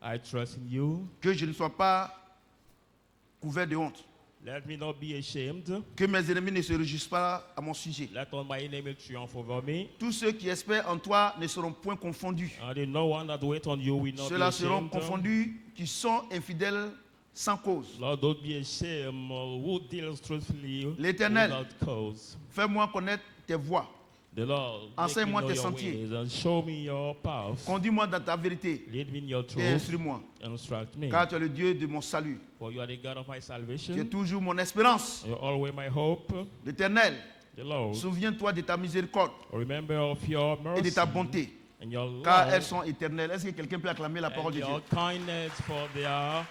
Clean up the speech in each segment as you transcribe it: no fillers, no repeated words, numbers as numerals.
I trust in you. Que je ne sois pas couvert de honte. Let me not be ashamed. Que mes ennemis ne se réjouissent pas à mon sujet. Let all my enemies triumph over me. Tous ceux qui espèrent en toi ne seront point confondus. And no one that wait on you will not Ceux-là be seront ashamed. confondus qui sont infidèles sans cause. Lord, don't be ashamed who deals truthfully L'Éternel, without cause. fais-moi connaître tes voies. The Lord, Enseigne-moi make me tes know your sentiers. ways and show me your paths. Conduis-moi dans ta vérité Lead me in your et truth. instruis-moi. Instruct me. Car tu es le Dieu de mon salut. For you are the God of my Tu es salvation. toujours mon espérance. You're always my hope. L'Éternel, The Lord, souviens-toi de ta miséricorde remember of your et de mercy ta bonté. and your Car elles love sont éternelles. Est-ce que quelqu'un peut acclamer la parole and de Dieu? your kindness, for they are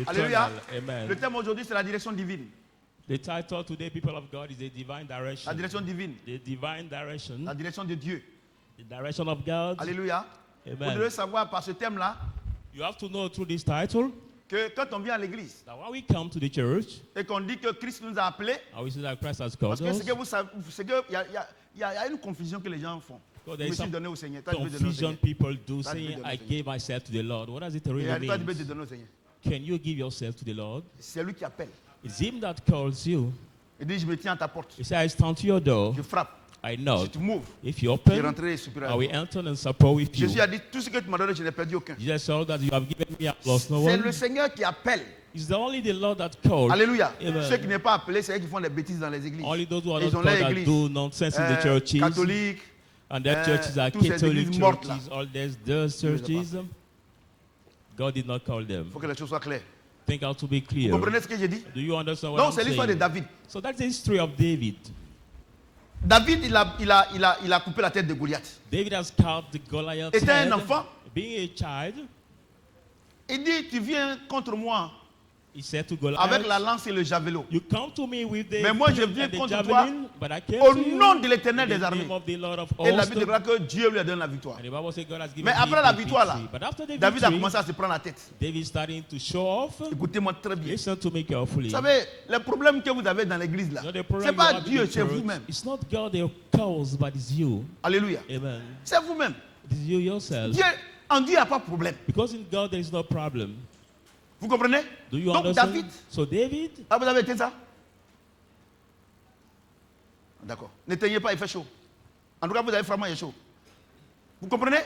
Alléluia. eternal. Le Amen. thème aujourd'hui, c'est la direction divine. The title today, people of God, is the divine La direction. direction divine. The divine direction. La direction de Dieu. The direction of God. Alléluia. Vous Amen. devez savoir par ce thème-là You have to know through this title que quand on vient à l'église that when we come to the church et qu'on dit que Christ nous a appelés, and we see that Christ has parce called que us, c'est que vous savez, c'est que il y a une confusion que les gens font. because Je there me is suis some donné au Seigneur. Toi, tu veux donner au confusion Seigneur. people do That saying, will be I the gave myself to the Lord. What does it really Et toi, tu veux te mean? donner au Seigneur. Can you give yourself to the Lord? C'est lui qui appelle. It's Him that calls you. Il dit, je me tiens à ta porte. He said, I stand to your door. Je frappe. I Si knock. tu m'ouvres, If you je open, rentrerai et soupirai. I will enter and support with you. Jésus a dit, tout ce que tu m'as donné, je n'ai perdu aucun. Jesus said that you have given me, I have lost no C'est one. le Seigneur qui appelle. It's only the Lord that called. Alléluia. Amen. Ceux qui n'est pas appelés, c'est eux qui font des bêtises dans les églises. Only those who are Ils not ont called leur that église. do nonsense in the churches. Catholiques. And their churches are toutes ces Catholic églises mortes là. churches. All those churches. God did not call them. Il faut que les choses soient claires. Think how to be Vous clear. comprenez ce que j'ai dit? Do you understand what Donc I'm c'est l'histoire de saying? David. So that's the history of David. David, il a coupé la tête de Goliath. David has carved the Goliath's Était un head. enfant. Being a child, Il dit, tu viens contre moi he said to Goliath, avec la lance et le javelot. you come to me with the Mais moi, je flint viens and the contre javelin, but I came Au to you nom de l'Éternel in des the armées. name of the Lord of Et la hosts. Bible déclare que Dieu lui a donné la victoire. And the Bible says God has given Mais him après la the victoire là, victory. But after the David a victory, commencé à se prendre la tête. David starting to show off. Écoutez-moi très bien. Listen to me carefully. Vous savez, les problèmes que vous avez dans l'église là, Not the problem c'est you pas have in Dieu, the c'est church. vous-même. It's not God that calls, but it's you. Alléluia. Amen. C'est vous-même. It is you yourself. Dieu, en Dieu, il n'y a pas de problème. Because in God there is no problem. Vous comprenez? Do you Donc understand? David, So David, ah, vous avez éteint ça? D'accord. N'éteignez pas, il fait chaud. En tout cas, vous avez vraiment, il est chaud. Vous comprenez?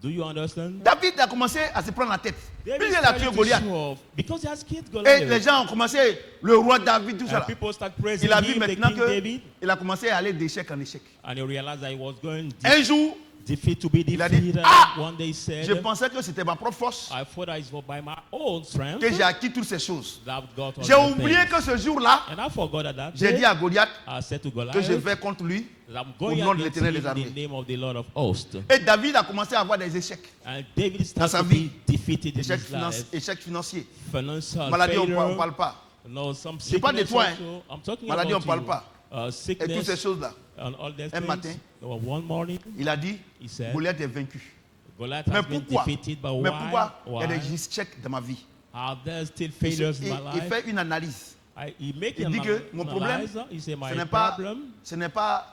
do you understand? David a commencé à se prendre la tête. David Puis il a started tué to Goliath. show off because he has killed Et Goliath. les gens ont commencé, le roi David, tout ça. And Là. people start praising Il a vu him, the maintenant King David, qu'il a commencé à aller d'échec en échec. and he realized that he was going Un jour, defeat to be il a dit, defeated. ah, One day he said, je pensais que c'était ma propre force I thought that it's by my own strength que j'ai acquis toutes ces choses. that I've got all J'ai the oublié things. que ce jour-là, And I forgot that j'ai day, dit à Goliath I said to que Goliath je vais contre lui. that I'm au going nom de against l'Éternel him des in armées. the name of the Lord of hosts. Et David a commencé à avoir des échecs. And David Dans started sa to vie. be defeated in Échecs, his life. échecs financiers. Financial Maladie, on ne failure. parle pas. No, some Je parle de sickness toi, also. I'm talking Maladie, on about ne parle you. pas. Et toutes ces Sickness choses-là. and all these Un things. matin, One morning, il a dit, he said, Goliath est vaincu. Goliath Mais has been pourquoi? defeated, but Mais why? pourquoi il y a Why? des échecs dans ma vie? Are there still Il failures in my il life? fait une analyse. He make Il an dit que mon problème, analyse. He said, ce my n'est pas, problem, ce n'est pas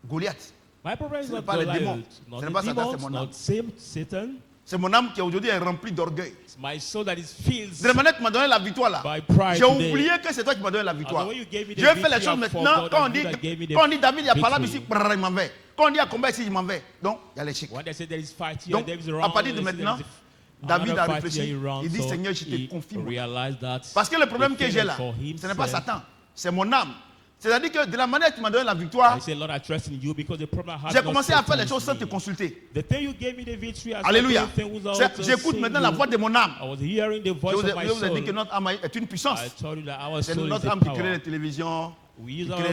Goliath. my problem is ce n'est not pas les démons. Goliath, not Ce n'est the pas Satan, c'est demons, mon not âme. Satan. C'est mon âme qui aujourd'hui est remplie d'orgueil. It's my soul that is filled De la manière que tu m'as donné la victoire là, by pride j'ai today. oublié que c'est toi qui m'as donné la victoire. And the way you gave me the Dieu fait les victory, choses I maintenant. forgot Quand on that dit, you that gave me the quand on dit David, il y a par là ici, victory. il m'en vais. Quand on dit à combat ici, il m'en vais. Donc, il y a l'échec. When they say there is fight here, Donc, there is à wrong, partir de they say maintenant, there is David another a fight réfléchi. here wrong, Il dit, so Seigneur, je te he confie mon âme. realized that Parce que le problème the que j'ai là, failure for ce n'est pas himself. Satan, c'est mon âme. C'est-à-dire que de la manière que tu m'as donné la victoire, I say, Lord, I trust in you because the problem I had j'ai not commencé à faire les Satan choses sans in te me. consulter. The thing you gave me the victory, I Alléluia. started doing things without J'écoute seeing maintenant la you. voix de mon âme. I was hearing the Je voice vous ai, of my je vous ai dit soul. que notre âme est une puissance. I told you that our C'est soul is notre the âme qui crée power. les télévisions, We qui use crée our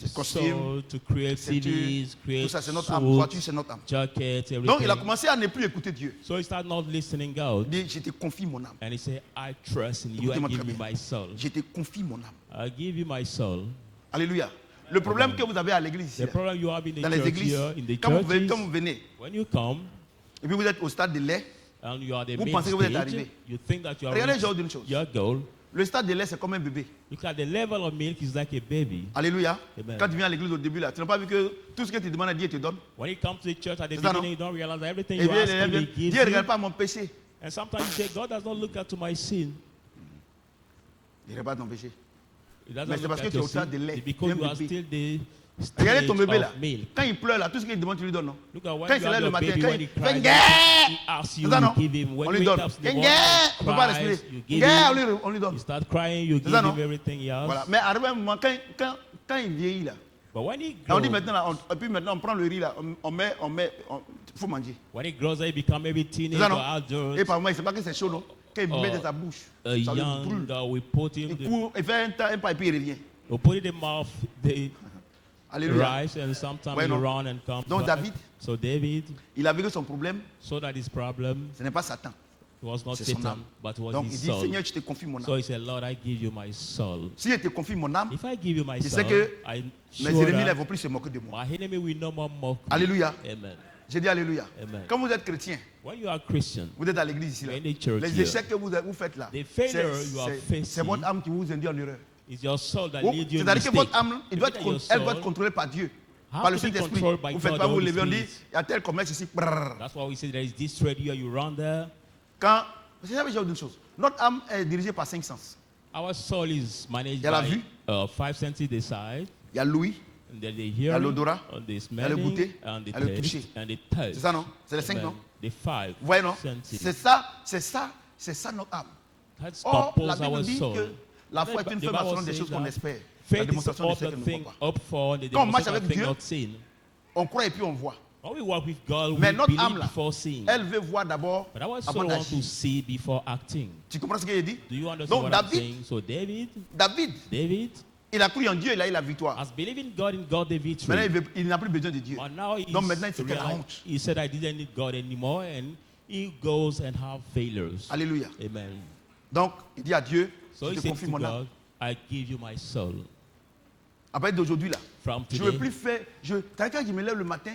les costumes, soul to create ceintures, CDs, tout create ça, c'est notre âme. suits, Voiture, c'est notre âme. jackets, Donc, il a everything. commencé à ne plus écouter Dieu. So he started not listening God. Il dit, je te confie mon âme. And he said, I trust in you. I Écoutez-moi give très you bien. my soul. Je te confie mon âme. I give you my soul. Alléluia. Le problème que vous avez à l'église, ici, The problem you have in the dans les church églises, here, in the quand churches, vous venez, when you come et puis vous êtes au stade de lait, and you are the Vous main pensez que vous êtes stage, arrivé. you think that you are regardez, je vais vous reached dire une chose. your goal. Le stade de lait, c'est comme un bébé. Look at the level of milk is like a baby. Alléluia. Amen. Quand tu viens à l'église au début, là, tu n'as pas vu que tout ce que tu demandes, Dieu te donne. When you come to the church at the C'est ça, beginning, non? you don't realize that everything Et you bien, ask him, he gives Dieu ne you. regarde pas mon péché. And sometimes you say, God does not look at to my sin. Il regarde ton péché. He doesn't Mais c'est look parce que at tu es your au stade sin. de lait. It's because Tu es you un are bébé. still the Regardez ton stage bébé là. of milk. Quand il pleure là, tout ce qu'il demande, tu lui donnes, non? Look at when Quand il you se lève have le your matin, baby, quand when il he fait cries, Ngé, he asks you, c'est ça, you non? give him. When On he lui wakes donne. up in the Ngé, morning, on ne peut pas respirer. cries, you give Ngé, him. on lui donne. You start crying, you C'est give ça, non? him everything he has. Voilà. Mais arrivé un moment, quand il vieillit là, But when he on dit grows, maintenant, là, et puis maintenant on prend le riz là, il faut manger. when he grows, he become maybe C'est teenager ça, or non? adult. Et par moment, il ne sait pas que c'est chaud, non? Quand il met dans sa bouche, ça lui brûle. Young, we put him, Il court, il fait un temps, et puis il revient. we put it in the mouth, they Alléluia. rise, and sometimes Ouais, he non? run and come Donc back. David, So David, il a vécu son problème, so that his problem ce n'est pas Satan. was not C'est son Satan, âme. but was Donc his il dit, soul. Seigneur, je te confie mon So âme. he said, Lord, I give you my soul. Si je te confie mon âme, If I give you my je soul, sais que I'm mes sure ennemis ne that vont plus se moquer de moi. my enemy will no more mock me. Alléluia. Amen. J'ai dit Alléluia. Amen. Quand vous êtes chrétien, When you are Christian, vous êtes à l'église ici, là, in the church les here, échecs que vous faites là, the failure you are c'est votre facing âme qui vous induit en erreur. is your soul that Oh, leads you in c'est-à-dire que mistake. votre âme, elle doit être Your contrôlée par Dieu, has par le to be Saint-Esprit. controlled by Vous ne faites God, pas the vous Holy lever, on dit, Spirit. il y a tel commerce ici. Brrr. That's why we say there is this trade here, you run there. Quand, c'est ça que j'ai dit une chose. Notre âme est dirigée par 5 sens. Our soul is managed Il y a la by vue. 5 senses this side, Il y a l'ouïe, and then the il y a hearing, l'odorat, and the il y a le smelling, goûter, and the il y a le toucher. taste, and the touch. C'est ça, non? C'est les 5, Amen. non? The 5 Vous voyez, non? senses. C'est ça notre âme. That's Or, la compose Bible our dit soul. que la foi est une The faible assurance Bible des says choses qu'on that espère. La faith is démonstration des of faits the que nous ne thing voyons pas. up for, the Quand on marche demonstration of avec the thing Dieu, not seen. On croit et puis on voit. When we walk with God, Mais we notre âme believe là, before seeing. elle veut voir d'abord But our avant soul wants to d'agir. see before acting. Tu comprends ce qu'il dit? Do you understand Donc what I'm David, saying? So David, il a cru en Dieu, il a eu la victoire. has believed in God and got the victory. Maintenant, il n'a plus besoin de Dieu. But now Donc maintenant, il s'est fait la realized- honte. he said, I didn't need God anymore, and he goes and have failures. Alléluia. Amen. Donc, il dit à Dieu, So je he te said confie to mon âme. God, I give you my soul. À partir d'aujourd'hui là, From je ne veux today, plus faire. Quand je me lève le matin,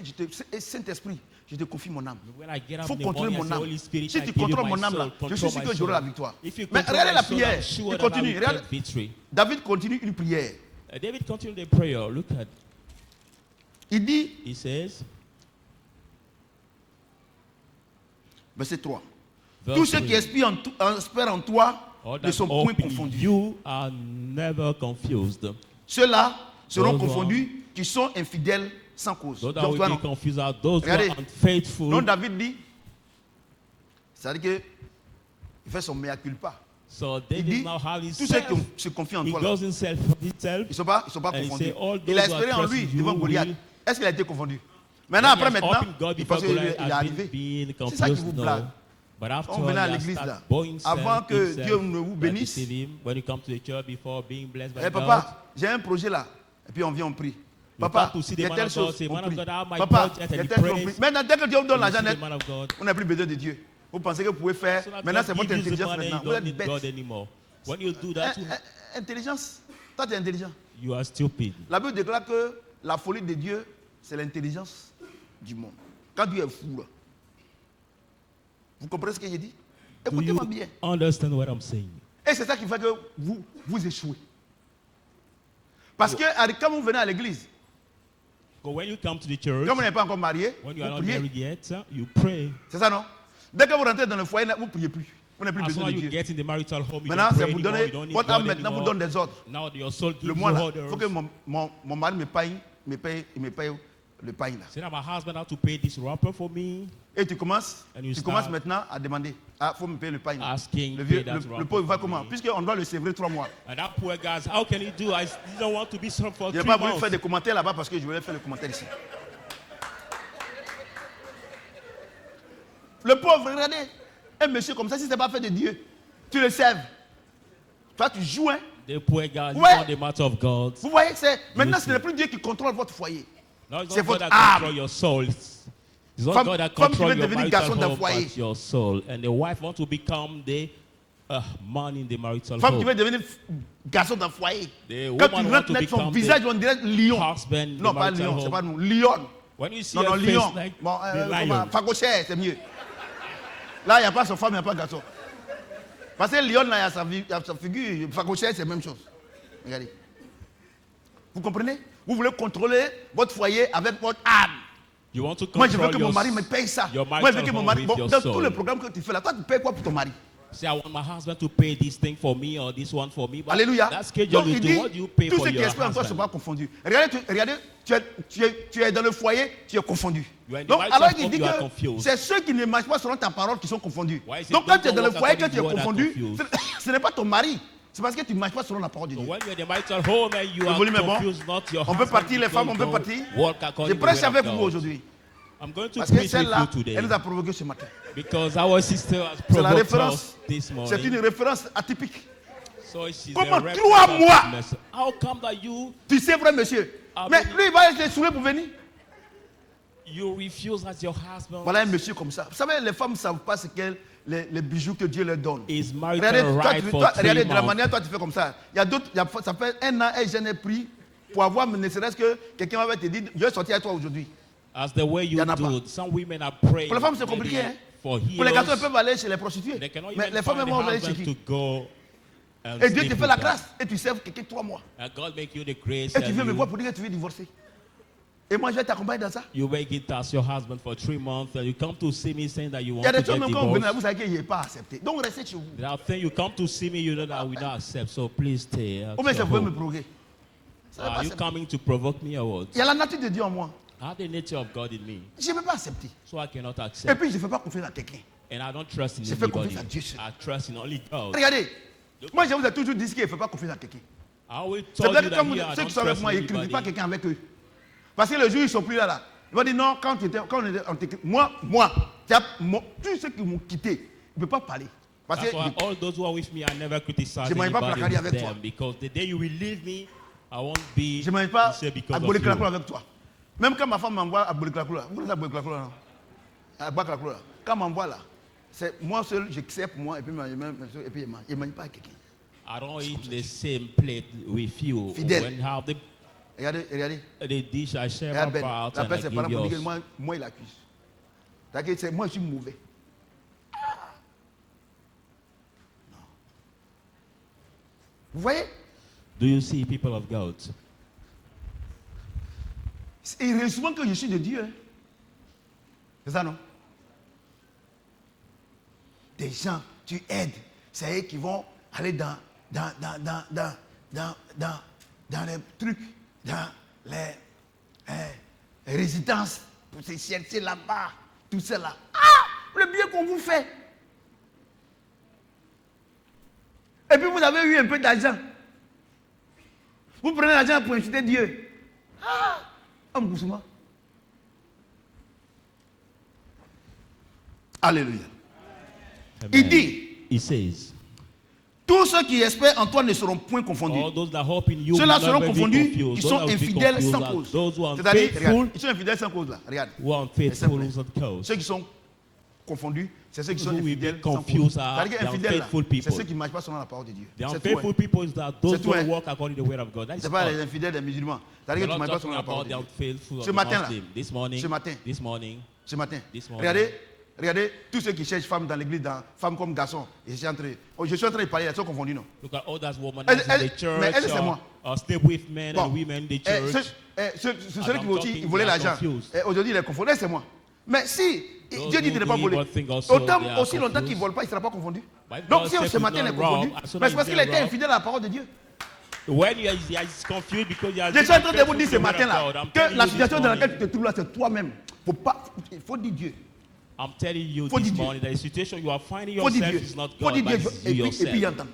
Saint-Esprit, je te confie mon âme. when I get Il up faut in the contrôler morning, I mon say, âme. Holy Spirit, Si I tu give you contrôles my mon âme soul, là, je control suis sûr my que j'aurai soul. la victoire. If you Mais control regardez my la soul, prière. I'm sure Il that I continue. will Regarde. get victory. David continue une prière. David continued the prayer. Look at, Il dit, he says, verset 3. verse Tous ceux qui 3, espèrent en toi all ne that sont hope point in confondus. you are never confused. Ceux-là seront Those confondus qui sont infidèles sans cause. Those that Donc, will toi, be non. confused are those who Regardez. are unfaithful. Donc David dit, c'est-à-dire que il fait son mea culpa. So Il David dit, now have tous ceux qui himself. se confient en He toi, là, goes himself. ils ne sont pas And he confondus. say, all Il a those who espéré are en lui trusting devant you Goliath. will- Est-ce qu'il a été confondu? Maintenant, après, maintenant, il pense qu'il est arrivé. C'est ça qui vous blague. But after On venait à he has l'église started là. bowing Avant que himself, Dieu ne vous you bénisse. deceive him. When you come to the church before being blessed by Eh, God, papa, j'ai un projet là. Et puis on vient, on prie. Papa, come to see the il y a man telle of God, chose, say, on man of prie. God, I have my Papa, budget il y a and he telle chose, on prays. prie. Maintenant, dès que Dieu vous donne you see l'argent the net, man of God. on n'a plus besoin de Dieu. Vous pensez que vous pouvez faire. So that Maintenant, God c'est votre gives you the intelligence money, maintenant. you Vous don't êtes need God bête. anymore. When you do that, Intelligence. Toi, tu es intelligent. you are stupid. La Bible déclare que la folie de Dieu, c'est l'intelligence du monde. Quand Dieu est fou, là. Vous comprenez ce que j'ai dit? Do you Écoutez-moi bien. understand what I'm saying? Et c'est ça qui fait que vous échouez. Parce que quand vous venez à l'église, But when you come to the church, comme vous n'êtes pas encore marié, when you are vous not priez. married yet, you pray. C'est ça, non? Dès que vous rentrez dans le foyer, vous ne priez plus. Vous n'avez plus As besoin soon as de you Dieu. get in the marital home, you Maintenant, don't c'est pray vous anymore, donner. you don't need Votre âme God maintenant vous anymore. donne des ordres. Now your soul Le gives you mois là, il orders. faut que mon mari me paye le pain là. Say that my husband has to pay this wrapper for me, Et tu commences And you commences start maintenant à demander. Ah, il faut me payer le pain là. asking, Le, vieux, pay that le wrapper pauvre va for comment? me. Puisqu'on doit le sévrer 3 mois. And that poor guy, how can he do? I don't want to be served for Je n'ai 3 pas voulu months. faire des commentaires là-bas parce que je voulais faire le commentaire ici. Le pauvre, regardez, un monsieur comme ça, si ce n'est pas fait de Dieu, tu le sèves. Toi, tu joues, hein? The poor guy, Ouais. you want the matter of God. Vous voyez, maintenant, You ce n'est plus Dieu qui contrôle votre foyer. No, it's C'est not God votre that âme. control your soul. It's not Femme- God that femme qui control veut your devenir marital garçon d'un home, foyer. but your soul. And the wife wants to become the man in the marital Femme qui home. veut devenir garçon d'un foyer. The Quand woman tu wants rentres to mettre son become visage, the on dirait lion. husband in Non, the pas marital lion, c'est home. pas nous. Lion. When you see Non, a non, face lion. like Bon, the lion, Facochère, c'est mieux. Là, il n'y a pas sa femme, il n'y a pas de garçon. Parce que lion, là, il y a sa figure. Facochère, c'est la même chose. Regardez. Vous comprenez? Vous voulez contrôler votre foyer avec votre âme. You want to Moi, je veux control que mon mari me paye ça. your Moi, je veux marital que mon home mari. with Bon, your dans soul. tous les programmes que tu fais là, toi, tu payes quoi pour ton mari? Say, I want my husband to pay this thing for me or this one for me. But Alléluia. that schedule Donc, you il do. dit, What do you pay tout for ce qui est your esprit en toi ne sont husband? pas confondus. Regardez, tu es dans le foyer, tu es confondu. You are in the Donc, marital alors il home, dit you are que confused. c'est ceux qui ne marchent pas selon ta parole qui sont confondus. Why is it Donc, quand don't tu es dans le walk foyer, que according tu es to what are confondu, confused? ce n'est pas ton mari. C'est parce que tu ne marches pas selon la parole de So Dieu. when you're in the marital home and you Le are volume est bon. confused, not your On peut husband, partir, les because femmes, on you peut don't partir. walk Je according to the prêche word of avec vous God. aujourd'hui. I'm going to Parce que preach with you celle-là, today elle nous a provoqué ce matin. because our sister has C'est la provoked référence. us this C'est une morning. référence atypique. So she's Comment a reference 3 of mois? this message. How come that Tu sais, vrai monsieur. Ah, Mais mais- lui, il va être saoulé pour venir. you refuse as your husband Voilà un monsieur comme ça. Vous savez, les femmes ne savent pas ce qu'est les bijoux que Dieu leur donne. is Regardez, marital right for regardez 3 de la months? manière dont tu fais comme ça. Il y a d'autres, ça fait 1 an et je n'ai pris pour avoir, ne serait-ce que quelqu'un va te dire, je vais sortir avec toi aujourd'hui. As the way you Y en a do pas. it, some women are praying Pour les femmes, c'est maybe compliqué. Hein? for Pour les garçons, ils healers. peuvent aller chez les prostituées. They cannot Mais even les femmes, find elles a vont aller chez husband qui? to go and Et Dieu te sleep fait with la them. grâce et tu serves quelqu'un 3 mois. And God make you the grace Et tu viens and me voir pour dire que tu veux divorcer. Et moi, je vais t'accompagner dans ça. you make it as your husband for 3 months and you come to see me saying that you Il y want a to des choses get même quand vous venez là, divorced. vous savez qu'il n'est pas accepté. Donc restez chez vous. There are things you come to see me, you know that I will not accept. So please stay at Ou bien ça your pouvez me home. provoquer. Ça va pas Are you accepter. coming to provoke me or what? Il y a la nature de Dieu en moi. I have the nature of God in me, Je ne peux pas accepter. so I cannot Et accept. puis je ne fais pas confiance à quelqu'un. And I don't trust in Je fais anybody. confiance à Dieu seul. I trust in only God. Regardez, moi je vous ai toujours dit qu'il ne faut pas confiance à quelqu'un. I always C'est told vrai you que that comme here I ceux don't qui sont avec trust moi, ils ne critiquent pas anybody. quelqu'un avec eux. Parce que le jour où ils ne sont plus là, ils vont dire non, quand on était, tous ceux qui m'ont quitté, ils ne peuvent pas parler. Parce That's que why all those who are with me, I never criticize Je mange pas anybody placardé with avec toi. them because the day you will leave me, I won't be je ne mange pas sincere because à of boler you. avec toi. Même quand ma femme m'envoie à boler vous connaissez à boler non? À Baklaklo, là. Quand m'envoie là, c'est moi seul, j'accepte moi et puis il ne mange pas à quelqu'un. I don't eat the same plate with you. Fidèle. When have Regardez. the dish I share Et à my Ben, part la and I personne c'est pas là give pour dire que yours. moi il accuse. C'est-à-dire que moi je suis mauvais. Non. Vous voyez? Do you see people of God? Et souvent que je suis de Dieu. Hein. C'est ça, non? Des gens, tu aides. C'est eux qui vont aller dans les trucs, dans les résidences, pour se chercher là-bas, tout cela. Ah! Le bien qu'on vous fait. Et puis vous avez eu un peu d'argent. Vous prenez l'argent pour insulter Dieu. Ah! Homme Gousouma. Alléluia. Amen. Il dit, He says, tous ceux qui espèrent en toi ne seront point confondus. all those that hope in you will Ceux-là not seront be confondus confused. qui Those sont that will be infidèles confused sans are cause. those who are C'est-à-dire, regarde, unfaithful, ils sont infidèles sans cause là. Regarde. who are unfaithful simple. without cause. Ceux qui sont confondus, c'est ceux qui sont Who will be infidèles sans cause. confused are C'est-à-dire the qu'infidèles là, unfaithful c'est people. ceux qui ne marchent pas selon la parole de Dieu. The C'est tout. unfaithful Hein. people is that those C'est tout, who hein. walk according to the word of God. That is C'est pas all. les infidèles des musulmans. C'est-à-dire We're que tu ne not marches pas selon talking la parole about de the Dieu. unfaithful of Ce the matin, là. Muslim. This morning, Ce matin. this morning, Ce matin. This morning. Regardez tous ceux qui cherchent femmes dans l'église, femmes comme garçons. Et je suis en train de parler, elles sont confondues, non? look at all those women Elle- in elle- the church mais elle, c'est moi. or stay with men Bon. and women in the Eh, church. celui qui I'm aussi, talking, il volait they are l'argent. confused. Aujourd'hui, il est confondu, c'est moi. Mais si Those Dieu dit de who ne pas do voler, evil things also, autant they are aussi longtemps qu'il confused. ne vole pas, il ne sera pas confondu. But Donc God si said ce matin il est do not confondu, rob, as soon mais as c'est parce you qu'il a don't été rob, infidèle à la parole de Dieu. When he is confused because he has Je suis en train de vous dire ce been faithful to the matin-là word of God, I'm que telling la you situation this dans laquelle morning- tu te trouves là, c'est toi-même. Il faut dire Dieu. I'm telling you Faut this dire Dieu. morning that the situation you are finding Il faut dire yourself Dieu. is not Il faut dire God, but Dieu. it's Et you puis il yourself. entend.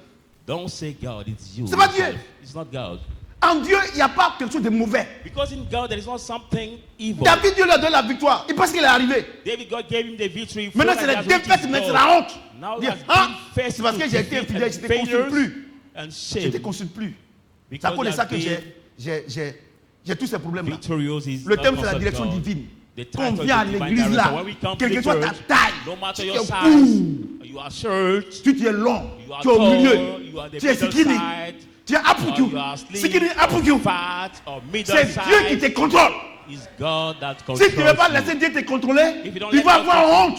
Don't say God, it's you. C'est pas yourself. Dieu. It's not God. En Dieu, il n'y a pas quelque chose de mauvais. Because in God there is not something evil. David, Dieu lui a donné la victoire. Il pense qu'il est arrivé. David, God gave him the victory. Maintenant, so c'est that la he has reached défaite, his mais c'est goal. la honte. Now Dire, he has ah, been faced c'est parce que with j'ai été defeat infidèle, and je ne te consulte failures plus. and Je ne te shame. consulte plus. C'est Because à cause de he ça has que been j'ai tous ces problèmes-là. victorious is Le not thème, c'est la consult direction God. divine. The Quand on title vient à is divine l'église direction. là, When we come to quelle que the soit ta church, taille, no matter tu your es size, court, you are short, tu es long, you are tu es au tall, milieu, you are the tu es middle skinny, side, tu es or apuku. you are slim, Skinny, or apuku. fat, or middle C'est Dieu qui te size. contrôle. It's God that Si tu ne veux controls pas you. laisser Dieu te contrôler, If you don't tu let vas God avoir honte.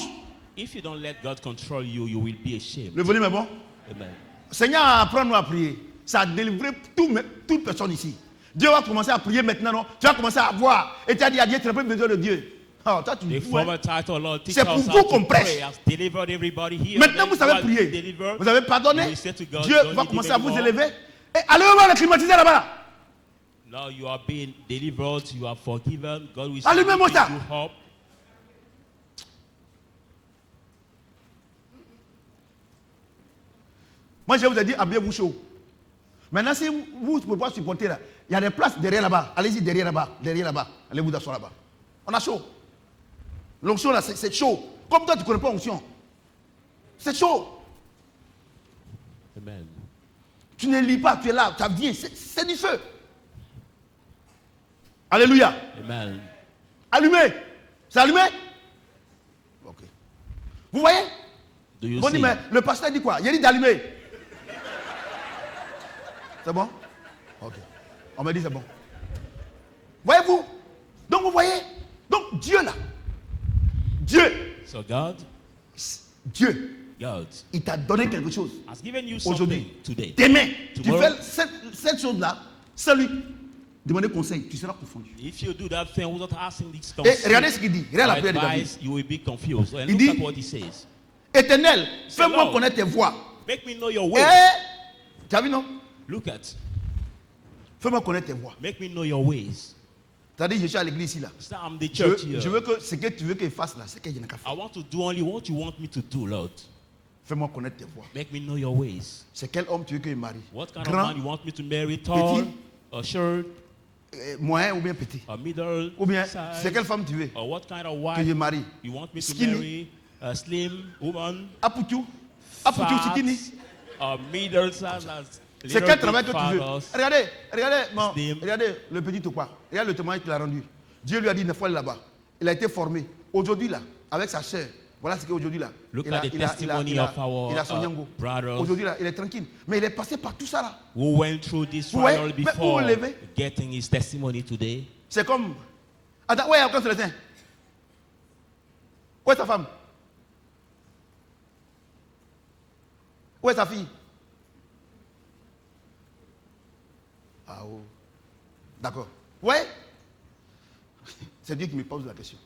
If you don't let God control you, you will be ashamed. Le volume est bon? Amen. Seigneur, apprends-nous à prier. Ça a délivré toute personne ici. Dieu va commencer à prier maintenant, non? Tu vas commencer à voir. Et tu as dit à Dieu, tu n'as pas besoin de Dieu. Oh, toi, tu The dis, former ouais. title, Lord, teach C'est pour us vous how qu'on to prêche. pray. Has delivered everybody here. Maintenant, Then vous savez you are prier. delivered. Vous avez pardonné. You will say to God, Dieu don't va need commencer him à vous anymore. élever. Et allez voir le climatiseur là-bas. Now you are being delivered. You are forgiven. God will Allumez-moi ça. you up. Moi, je vous ai dit, habillez-vous chaud. Maintenant, si vous ne pouvez pas supporter là, il y a des places derrière là-bas. Allez-y derrière là-bas. Allez vous asseoir là-bas. On a chaud. L'onction là, c'est chaud. Comme toi, tu ne connais pas l'onction. C'est chaud. Amen. Tu ne lis pas, tu es là, ça vient, c'est du feu. Alléluia. Amen. Allumé. C'est allumé? Ok. Vous voyez? Do you Bon, dit, see? mais le pasteur dit quoi? Il a dit d'allumer. C'est bon? Ok. On m'a dit c'est bon. Voyez-vous? Donc vous voyez? Donc Dieu là. Dieu. So God, Il t'a donné quelque chose. has given you Aujourd'hui. something today. Demain, Tomorrow. tu fais cette chose-là, sans lui demander conseil, tu seras confondu. If you do that thing without asking this Et regardez ce qu'il dit. Regarde la prière de David. advice, you will be confused. And Il look dit, at what he says. Éternel, fais-moi Lord. connaître tes voies. Make me know your Et, ways. tu as vu non? Look at. Fais-moi connaître tes voies. Make me know your ways. C'est-à-dire, je suis à l'église ici là. So I'm the Je church veux, here. je veux que ce que tu veux qu'il fasse là, c'est que je n'ai qu'à I faire. want to do only what you want me to do, Lord. Fais-moi connaître tes voies. Make me know your ways. C'est quel homme tu veux qu'il marie? What kind Grand, of man you want me to marry? Tall, or short, moyen ou bien petit? or middle Ou bien, size? c'est quelle femme tu veux Or what kind of que je wife marie? you want me to Skinny. marry? A slim woman, Aputu, fat, skinny. or middle size? C'est quel travail que tu veux? Regardez, regardez le petit Topa. Regarde le témoignage qu'il a rendu. Dieu lui a dit une fois là-bas. Il a été formé. Aujourd'hui là, avec sa chair. Voilà ce qu'aujourd'hui là. Look at the testimony of our il a son yango. brothers Aujourd'hui là, il est tranquille. Mais il est passé par tout ça là. who went through this Vous voyez, trial mais où before vous levez? getting his testimony today. C'est comme. Attends, où est Abraham Célestin? Où est sa femme? Où est sa fille? Ah oh. D'accord. Ouais. C'est Dieu qui me pose la question.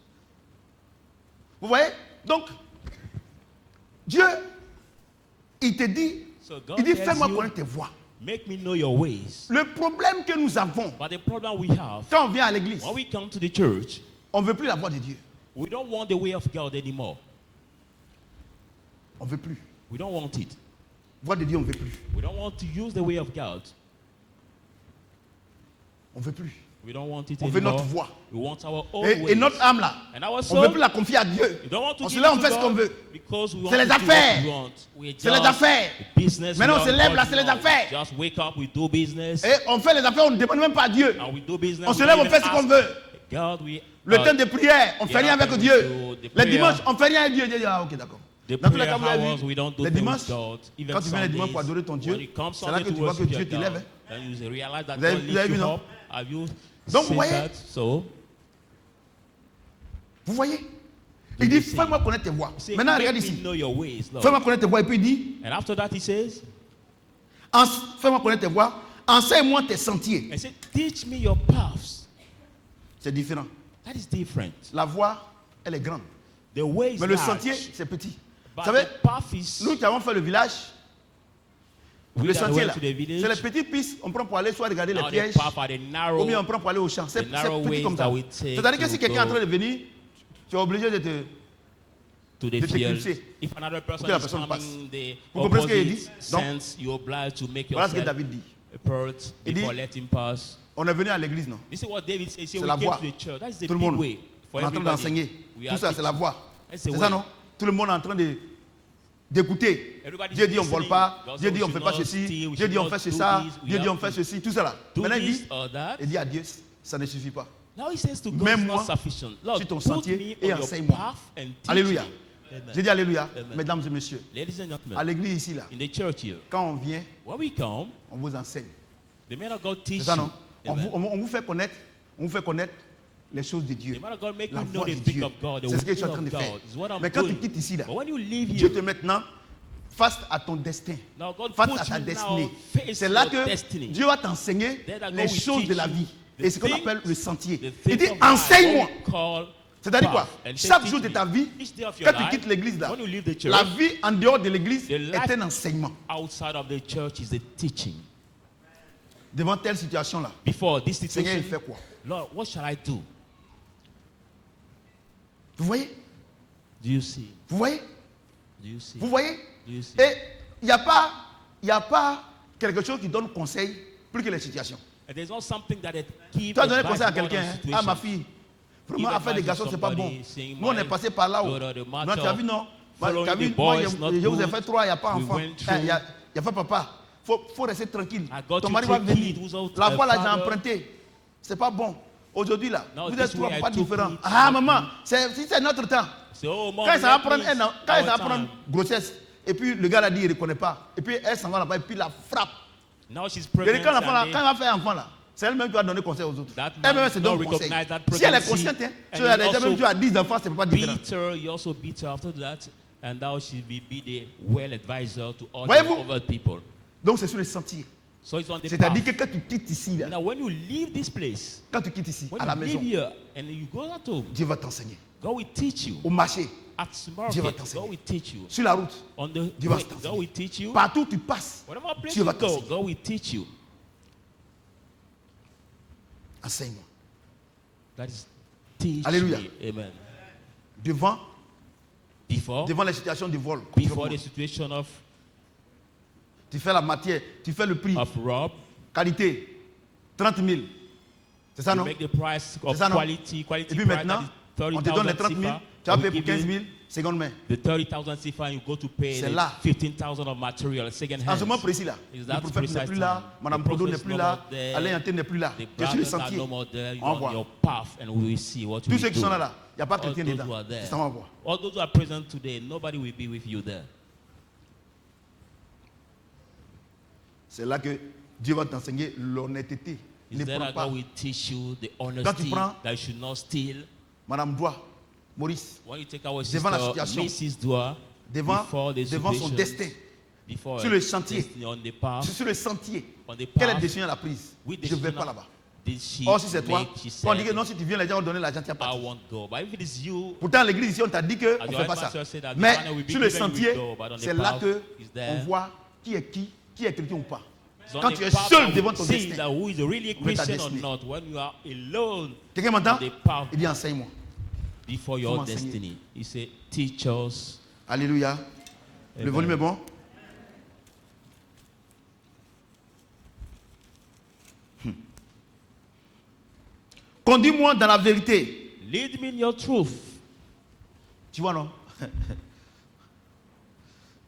Vous voyez? Donc, Dieu, il te dit, So God il dit, tells fais-moi you, connaître tes voies. make me know your ways. Le problème que nous avons, But the problem we have, quand on vient à l'église, when we come to the church, on ne veut plus la voix de Dieu. we don't want the way of God anymore. On ne veut plus. We don't want it. Voix de Dieu, on ne veut plus. We don't want to use the way of God. On ne veut plus. We don't want it On veut anymore. notre voix. We want our own Et ways. notre âme là, And our on soul, ne veut plus la confier à Dieu. we don't want to On give se lève, it on to fait ce qu'on God veut. because we want C'est les to do what affaires. we want. We C'est les just affaires. business. Maintenant, we on se don't lève là, want c'est les to know. affaires. Just wake up, we do business. Et on fait les affaires, on ne demande même pas à Dieu. And we do business. On se we lève, don't on fait even ce qu'on ask veut. God, we, Le temps de prière, on ne fait yeah, rien avec we Dieu. do the Les prayer. dimanches, on ne fait rien avec Dieu. Dieu dit, ah ok, d'accord. the Dans tous les prayer cas, vous avez hours, vu, we don't do les things dimanches, with God. Even quand tu viens les dimanches Sundays, pour adorer ton Dieu, when you come c'est là Sunday que to tu vois que worship Dieu your t'élève. God, then you realize that Vous avez- God vous avez lifts vu, you non? up. Have you Donc, vous seen voyez, that? So, vous voyez, Do il dit, you see? fais-moi connaître tes voies. say, Maintenant, make regarde me ici. know your ways, Lord. Fais-moi connaître tes voies. Et puis il dit, And after that, he says, fais-moi connaître tes voies, enseigne-moi tes sentiers. and say, teach me your paths. C'est différent. That is different. La voie, elle est grande. The way is Mais le large, sentier, c'est petit. but Vous savez, the path is, nous qui avons fait le village, we le that sentier went là, to the c'est village, les petites pistes, on prend pour aller soit regarder les now the pièges, path are the ou narrow, bien on prend pour aller au champ. C'est narrow petit ways comme ça. that we take C'est-à-dire que to si quelqu'un est en go train de venir, tu es obligé de te... to the de field. t'éclipser. If another person que la is personne coming the Vous comprenez ce qu'il opposite dit? Donc, sense, you're obliged to make Voilà ce que yourself David dit. apart Il dit- before let him pass. On est venu à l'église, non? This is what David says. C'est We la came voie. to the church. That's the Tout le big monde. way On for est en train everybody. d'enseigner. We Tout are ça, c'est la teaching. voie. That's the C'est way. ça, non? Tout le monde est en train d'écouter. Everybody's Dieu dit on ne vole listening. pas. God Dieu said dit we on ne fait should pas not ceci. steal, we Dieu should dit on not fait do ça. this, we Dieu dit have on fait to ceci. Tout ça là. do Maintenant il this dit, or that. il dit à Dieu, ça ne suffit pas. Now he says to God, Mets-moi it's not sufficient. Lord, sur ton put sentier me et on your enseigne-moi. path and teach Alléluia. me. Amen. J'ai dit Alléluia. Amen. Mesdames et messieurs, Ladies and à gentlemen, l'église ici là, in the church here, quand on vient, when we come, on vous enseigne. the man of God C'est teach ça, you. non? On Amen. vous, on vous fait connaître les choses de Dieu. The man of God make La you know voix the de thing Dieu. of God, the C'est ce que je suis en will train de of faire. God. Is what I'm Mais quand tu doing. quittes ici là, But when you leave Dieu here, te maintenant face à ton destin, now God face puts à ta you destinée. now face C'est là your que destiny. Dieu va t'enseigner There that God les will choses teach de la you vie. the Et c'est ce qu'on things- appelle le sentier. the Il things dit of life, enseigne-moi. what we call C'est-à-dire quoi? path. And Chaque teach jour de me. ta vie, Each day of your quand tu life, quittes l'église là, when you leave the church, la vie en dehors de l'église the life est un enseignement. outside of the church is the teaching. Devant telle situation là, Before this Seigneur, il situation, fait quoi? Lord, what shall I do? Vous voyez? Do you see? Vous voyez? Do you see? Vous voyez? Do you see? Et il n'y a pas quelque chose qui donne conseil plus que les situations. And there's not something that it gives Tu as donné advice conseil à more quelqu'un, than hein? situation. Ah ma fille, vraiment Give affaire des advice garçons to c'est pas bon. somebody saying, Nous on est my passé par là-haut. daughter, the Non, matter tu as vu non? following Tu as vu, the moi boy is not je vous ai good. fait 3, il n'y a pas We enfant. went Il through. n'y a pas papa. Faut rester tranquille. I got Ton to mari va take venir. it without La a fois là j'ai father. emprunté. C'est pas bon. Aujourd'hui là, No, vous this êtes trois way I pas took différents. it, Ah not maman, you. si c'est notre temps. Say, oh, mom, Quand ça va let prendre me- un an, quand our ça va time. prendre grossesse, et puis le gars a dit il ne reconnaît pas, et puis elle s'en va là-bas, et puis la frappe. Now she's Et pregnant. quand l'enfant là, and quand elle va faire enfant là, c'est elle-même qui va donner conseil aux autres. That Elle-même man se don't donne conseil. recognize that Si elle est pregnancy, consciente, hein, and si elle he a déjà même also vu à 10 enfants, c'est pas différent. beat her, you also beat her after that, and now she will be the well advisor to all Voyez-vous? the other people. Donc c'est sur le sentier. So it's on the C'est-à-dire que path. quand tu quittes ici, là, Now when you leave this place, quand tu quittes ici, when à la you maison, leave here and you go out home, Dieu va t'enseigner. God will teach you. Au marché, At Dieu va market, t'enseigner. God will teach you. sur la route, On the Dieu va way, t'enseigner. God will teach you. partout où tu passes, Whatever place Dieu you va go, t'enseigner. God will teach you. Enseigne-moi. That is teach Alléluia. me. Amen. Devant Before les situations de vol. before the situation Tu fais la matière, tu fais le prix, of rob, qualité, 30 000. C'est ça you non? make the price of C'est ça, non? quality Et price puis maintenant, that is on te donne les 30,000 30 000, CFA. tu vas We payer pour give 15 you 000, seconde main. the 30,000 CFA and you go to pay C'est the là. 15,000 of material second En ce moment hand. précis là, Is le that prophète n'est precise plus là, time? Madame The Prodo prophet n'est is plus no là, more there. Alain Yanté n'est plus là. The Tu es sur le brothers are sentier. no more there. You On are on voit. your path and we will see what you Tous ceux will qui do. sont là, il n'y a pas All chrétien those dedans. who are there. C'est ça, on va voir. All those who are present today, nobody will be with you there. C'est là que Dieu va t'enseigner l'honnêteté. Is Ne there prends that pas. God will teach you the Quand tu honesty prends- that you should not steal. Madame Doua, Maurice, When you take our Devant la sister, situation. Mrs. Dua, devant, before the devant son situation, destin, before sur le chantier. destiny, on the path, sur le sentier, on the quelle path, décision elle a prise? which Je ne vais decision pas là-bas. did she Or si c'est toi, make? She quand on dit que said, non, si tu viens, les gens vont donner l'argent, tu n'as pas. I won't go. But if it is you, Pourtant, l'église ici, on t'a dit qu'on as ne your fait pas head ça. pastor said that the Mais honor will be sur le given, you sentier, will go. But on the c'est là path que is there. on voit qui est chrétien ou pas. It's on Quand the tu es path seul that devant we ton see destin. that who is really a With ta Christian or destiny. not, when you are alone Quelqu'un m'entend? on the path Il dit enseigne-moi. before Faut your m'enseigner. destiny. He said, teach us. Alléluia. Le Amen. volume est bon? Conduis-moi dans la vérité. Lead me in your truth. Tu vois, non?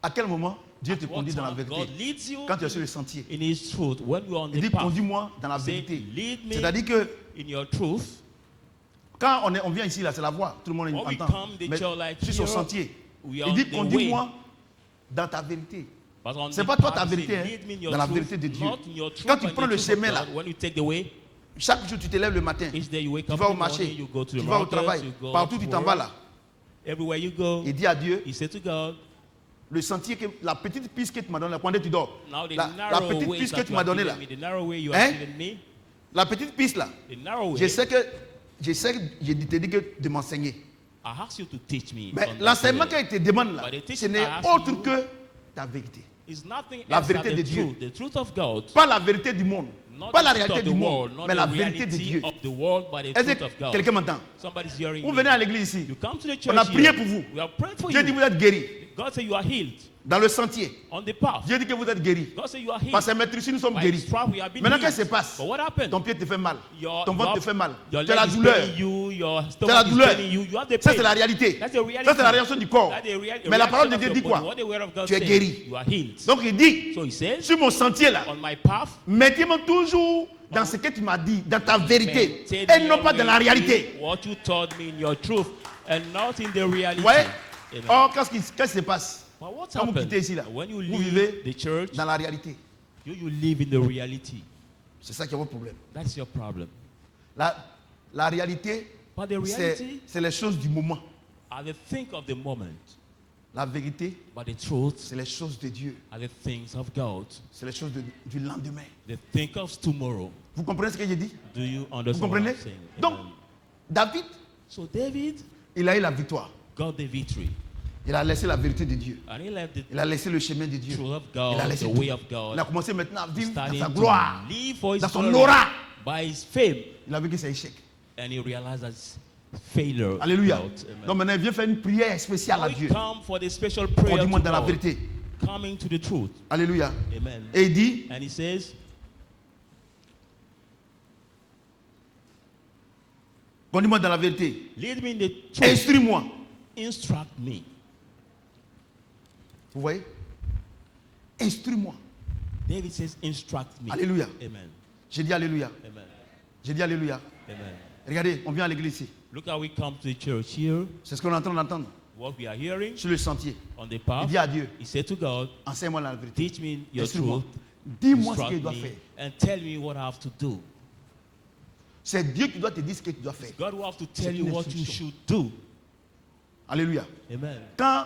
À quel moment Dieu te What conduit dans la time God vérité? leads you Quand tu es sur le sentier. in his truth. When you are on Il the dit path, conduis-moi dans la say, vérité. lead me C'est-à-dire que in your truth. quand on vient ici, là, c'est la voix. Tout le monde When we entend. come, the Mais church like sur son here, sentier. we are Il dit on the conduis-moi dans ta vérité. But on C'est the pas toi path, ta say, vérité, hein, lead me in your dans la truth, vérité de Dieu. not in your truth, Quand tu but in prends the le truth of chemin, God. là, When you take the way, Chaque jour, tu te lèves le matin. each day you wake Tu up vas au in the marché. morning, you go to Tu the vas au market, travail. you go Partout to tu t'en work. vas là. Everywhere you go, Et dis à Dieu, you say to God, le sentier, la petite piste que tu m'as donnée, là, pendant que tu dors. now the La narrow petite way piste que that tu you m'as are donnée là. giving me, the narrow way you Hein? are giving me, La petite piste là. the narrow way, Je sais que je t'ai dit que de m'enseigner. I ask you to teach me. Mais on that l'enseignement way. qu'il te demande là, But the teaching ce n'est I ask autre you- que ta vérité. It's nothing La else than vérité the de Dieu. truth, the truth of God. Pas la vérité du monde. Not Pas la the truth réalité of du the monde, world, not mais the la vérité de reality Dieu. of the world, but the Est-ce truth of que God. quelqu'un m'entend? Somebody's hearing Vous me. venez à l'église ici. You come to the church On a prié here. pour vous. We have prayed for Dieu dit you. vous êtes guéris. God said you are healed Dans le sentier. on the path. Dieu dit que vous êtes guéris. God said you are healed. Parce que maintenant ici nous sommes By guéris. his stripe we have been Maintenant healed. qu'est-ce qui se passe? But what happened? Ton pied te fait mal. Your- Ton ventre your- te fait mal. Your Tu as leg la is douleur. paining you, your Tu as la stomach is douleur. paining you, you have the Ça pain. c'est la réalité. That's the reality. Ça c'est la réaction du corps. That's the Mais la parole de reaction Dieu of dit your quoi? body. What the word of God Tu es says, guéri. you are healed. Donc il dit, So he says, sur mon sentier là, on my path, mettez-moi toujours dans ce que tu m'as dit, dans ta vérité, maintain et non your pas dans la way réalité. in what you told me in your truth and not in the reality. Vous voyez? Amen. Or, qu'est-ce qui se passe? But what's Quand vous happened? quittez ici là, When you vous leave vivez the church, dans la réalité. you live in the reality. C'est ça qui est votre problème. That's your problem. La réalité, But the reality c'est les choses du moment. are the things of the moment. La vérité, But the truth c'est les choses de Dieu. are the things of God. C'est les choses du lendemain. The think of tomorrow. Vous comprenez ce que j'ai dit? Do you Vous understand what comprenez? I'm saying? Donc, Amen. David So David il a eu la victoire. got the victory. Il a laissé la vérité de Dieu. And he left the Il a laissé le chemin de Dieu. truth of Il a God, laissé the tout. way of Il a God, commencé maintenant à vivre dans starting sa gloire, to live for his dans son glory, aura. by his fame. Il a vu que c'est échec. And he realized that's failure. Alléluia. Amen. Donc maintenant, il vient faire une prière spéciale à We Dieu. come for the special prayer Conduis-moi to dans la God, vérité. coming to the truth. Alléluia. Amen. Et il dit, And he says, conduis-moi dans la vérité. lead me in the truth. Instruis-moi. Instruct me. Vous voyez? Instruis-moi. David says, instruct me. Alléluia. Amen. J'ai dit Alléluia. Amen. J'ai dit Alléluia. Amen. Regardez, on vient à l'église ici. Look how we come to the church here. C'est ce qu'on est en train d'entendre What we are hearing sur le sentier. on the Il path. dit à Dieu, He said to God, enseigne-moi la vérité. teach me your Instruis-moi. truth. Dis-moi ce Instruct qu'il doit me faire. and tell me what I have to do. C'est Dieu qui doit te dire ce que tu dois faire. God will have to tell C'est you une what you instruction. should do. Alléluia. Amen. Quand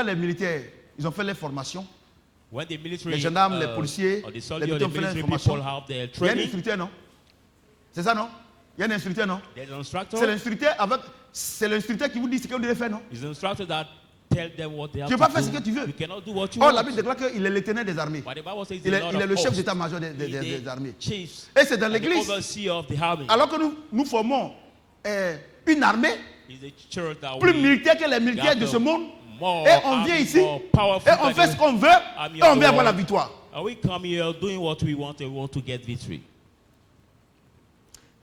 les militaires, ils ont fait les formations, When the military, les gendarmes, les policiers, or the les soldiers, militaires the ont fait les military formations, people have their il y a un training. instructeur, non? C'est ça, non? Il y a un instructeur, non? There's an instructor. C'est l'instructeur qui vous dit ce que vous devez faire, non? It's an instructor that tell them what they have Tu ne peux pas to faire do. ce que tu veux. You cannot do what you Or, la want. Bible déclare qu'il est l'éternel des armées. But the Bible says Il he's est, the Lord il est of le chef hosts. d'état-major He's des the armées. chiefs Et c'est dans and the l'église. overseer of the army. Alors que nous formons une armée He's the church that plus we militaire que les militaires de ce monde. more Et on army, vient ici, more powerful et on than fait the ce qu'on veut, army et of on the vient avoir la world. victoire. And we come here doing what we want and we want to get victory.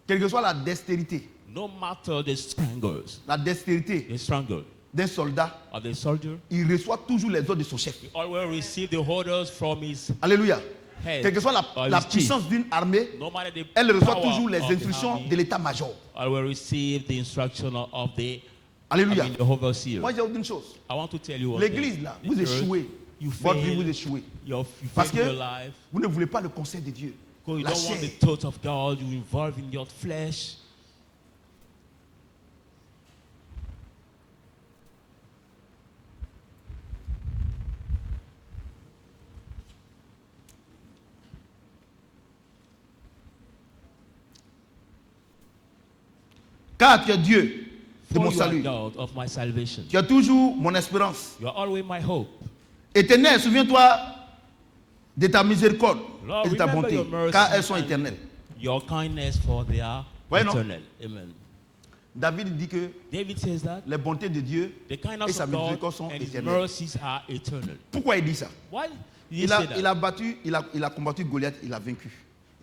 Quelle que soit la dextérité, No matter the strangles, la dextérité the strangle d'un soldat, of the soldier, il reçoit toujours les ordres de son chef. he always receive the orders from his Alléluia. head. Quelle que soit or la his chief. puissance d'une armée, No matter the elle reçoit power toujours les of the instructions army, de l'état-major. I will receive the instruction of the, Alléluia. the overseer. Moi, j'ai une chose. I want to tell you one L'église, thing. là, The vous church, échouez. you Votre vie, fail, vous échouez. you Parce fail que your life. vous ne voulez pas le conseil de Dieu. Because you La don't want chair. the thoughts of God, you involve in your flesh. Car tu es Dieu de For mon you are salut. God of my salvation. Tu es toujours mon espérance. You are always my hope. Éternel, souviens-toi de ta miséricorde Lord, et de ta remember bonté, your mercy car elles sont and éternelles. Your kindness, for they are Ouais, non? eternal. Amen. David dit que David says that les bontés de Dieu the et kindness sa of God miséricorde sont and his éternelles. mercies are eternal. Pourquoi il dit ça? Why did he Il say that? a combattu Goliath, il a vaincu.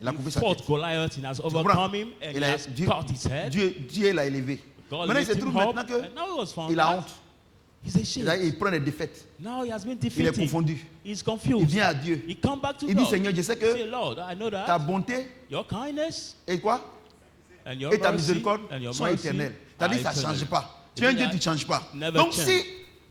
Il a He coupé sa fought tête. Goliath and has Tu comprends? overcome him and Il he a- has cut his head. Dieu l'a élevé. God Maintenant, il se lifted trouve him up, maintenant and now he was found qu'il a out. honte. He's ashamed. Il prend des défaites. Now he has been Il est defeated. confondu. He's Il confused. vient à Dieu. He come back to Il dit, God. Seigneur, je sais Say, que Lord, I know ta that bonté your kindness et quoi? and your Et ta mercy miséricorde and your sont mercy éternelles. are C'est-à-dire que ça ne eternal. change pas. Tu es un Dieu, tu ne changes pas. Never Donc change.